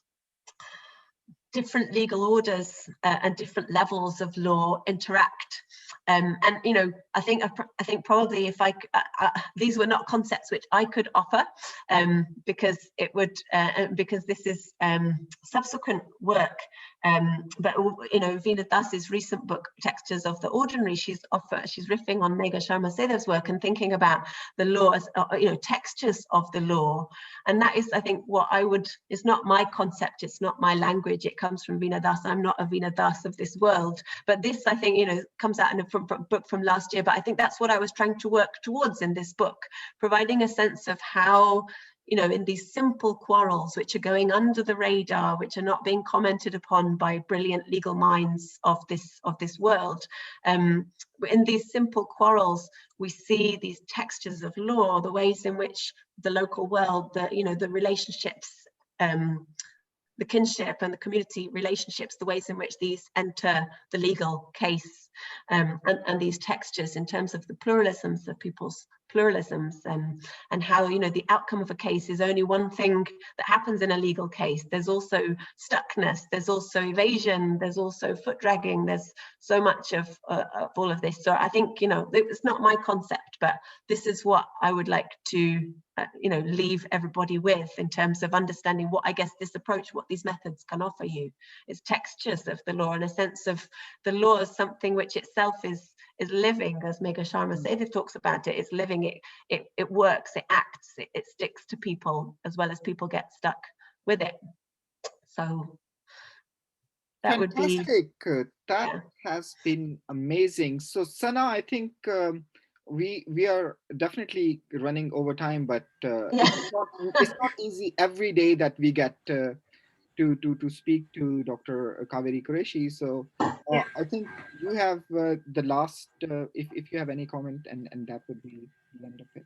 different legal orders and different levels of law interact. And you know, I think probably if these were not concepts which I could offer, because it would because this is subsequent work. But you know, Veena Das's recent book, Textures of the Ordinary, she's riffing on Megha Sharma Sedhav's work and thinking about the law as you know, textures of the law. And that is, I think, what I would, it's not my concept, it's not my language, it comes from Veena Das. I'm not a Veena Das of this world, but this, I think, you know, comes out in a book from last year. But I think that's what I was trying to work towards in this book, providing a sense of how, you know, in these simple quarrels which are going under the radar, which are not being commented upon by brilliant legal minds of this world, in these simple quarrels, we see these textures of law, the ways in which the local world, the relationships, the kinship and the community relationships, the ways in which these enter the legal case, and these textures in terms of the pluralisms of people's pluralisms, and how, you know, the outcome of a case is only one thing that happens in a legal case. There's also stuckness, there's also evasion, there's also foot dragging, there's so much of all of this. So I think, you know, it's not my concept, but this is what I would like to you know, leave everybody with in terms of understanding what, I guess, this approach, what these methods can offer you. It's textures of the law and a sense of the law as something which itself is living, as Megha Sharma Sedhav talks about it. It's living, it works, it acts, it sticks to people as well as people get stuck with it. So that would be Fantastic. That yeah. has been amazing. So Sana, I think we are definitely running over time, but it's not easy every day that we get to speak to Dr. Kaveri Qureshi. So I think you have the last, if you have any comment, and that would be the end of it.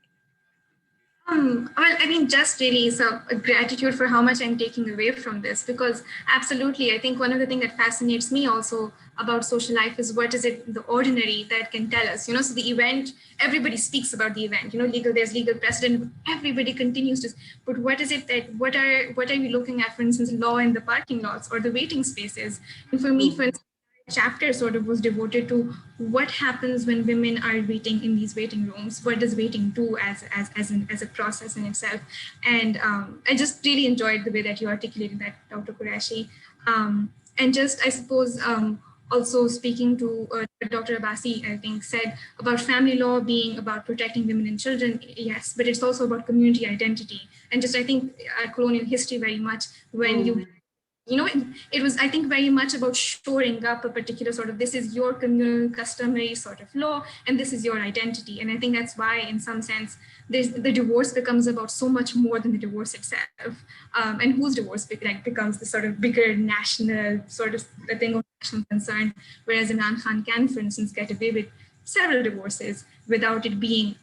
Well, I mean, just really so gratitude for how much I'm taking away from this, because absolutely, I think one of the things that fascinates me also about social life is what is it, the ordinary, that can tell us, you know, so the event, everybody speaks about the event, you know, there's legal precedent, everybody continues to, but what is it that, what are we looking at, for instance, law in the parking lots or the waiting spaces? And for me, for instance, chapter sort of was devoted to what happens when women are waiting in these waiting rooms. What does waiting do as a process in itself? And I just really enjoyed the way that you articulated that, Dr. Qureshi. And just, I suppose, also speaking to Dr. Abbasi, I think, said about family law being about protecting women and children, yes, but it's also about community identity. And just, I think, colonial history very much, when you know, it was, I think, very much about shoring up a particular sort of, this is your communal customary sort of law, and this is your identity. And I think that's why, in some sense, the divorce becomes about so much more than the divorce itself. And whose divorce becomes the sort of bigger national sort of the thing of national concern, whereas Imran Khan can, for instance, get away with several divorces without it being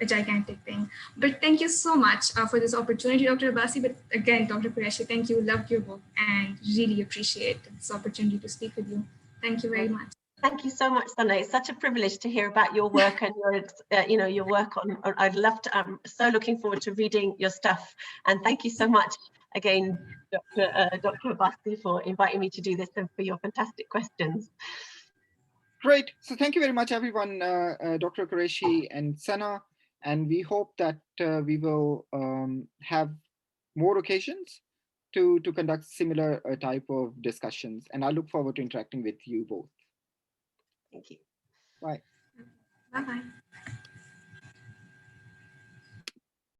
a gigantic thing. But thank you so much for this opportunity, Dr. Abbasi. But again, Dr. Qureshi, thank you. Loved your book and really appreciate this opportunity to speak with you. Thank you very much. Thank you so much, Sana. It's such a privilege to hear about your work and your, your work on. I'd love to. I'm so looking forward to reading your stuff. And thank you so much again, Dr. Abbasi, for inviting me to do this and for your fantastic questions. Great. So thank you very much, everyone, Dr. Qureshi and Sana. And we hope that we will have more occasions to conduct similar type of discussions. And I look forward to interacting with you both. Thank you. Bye. Bye-bye.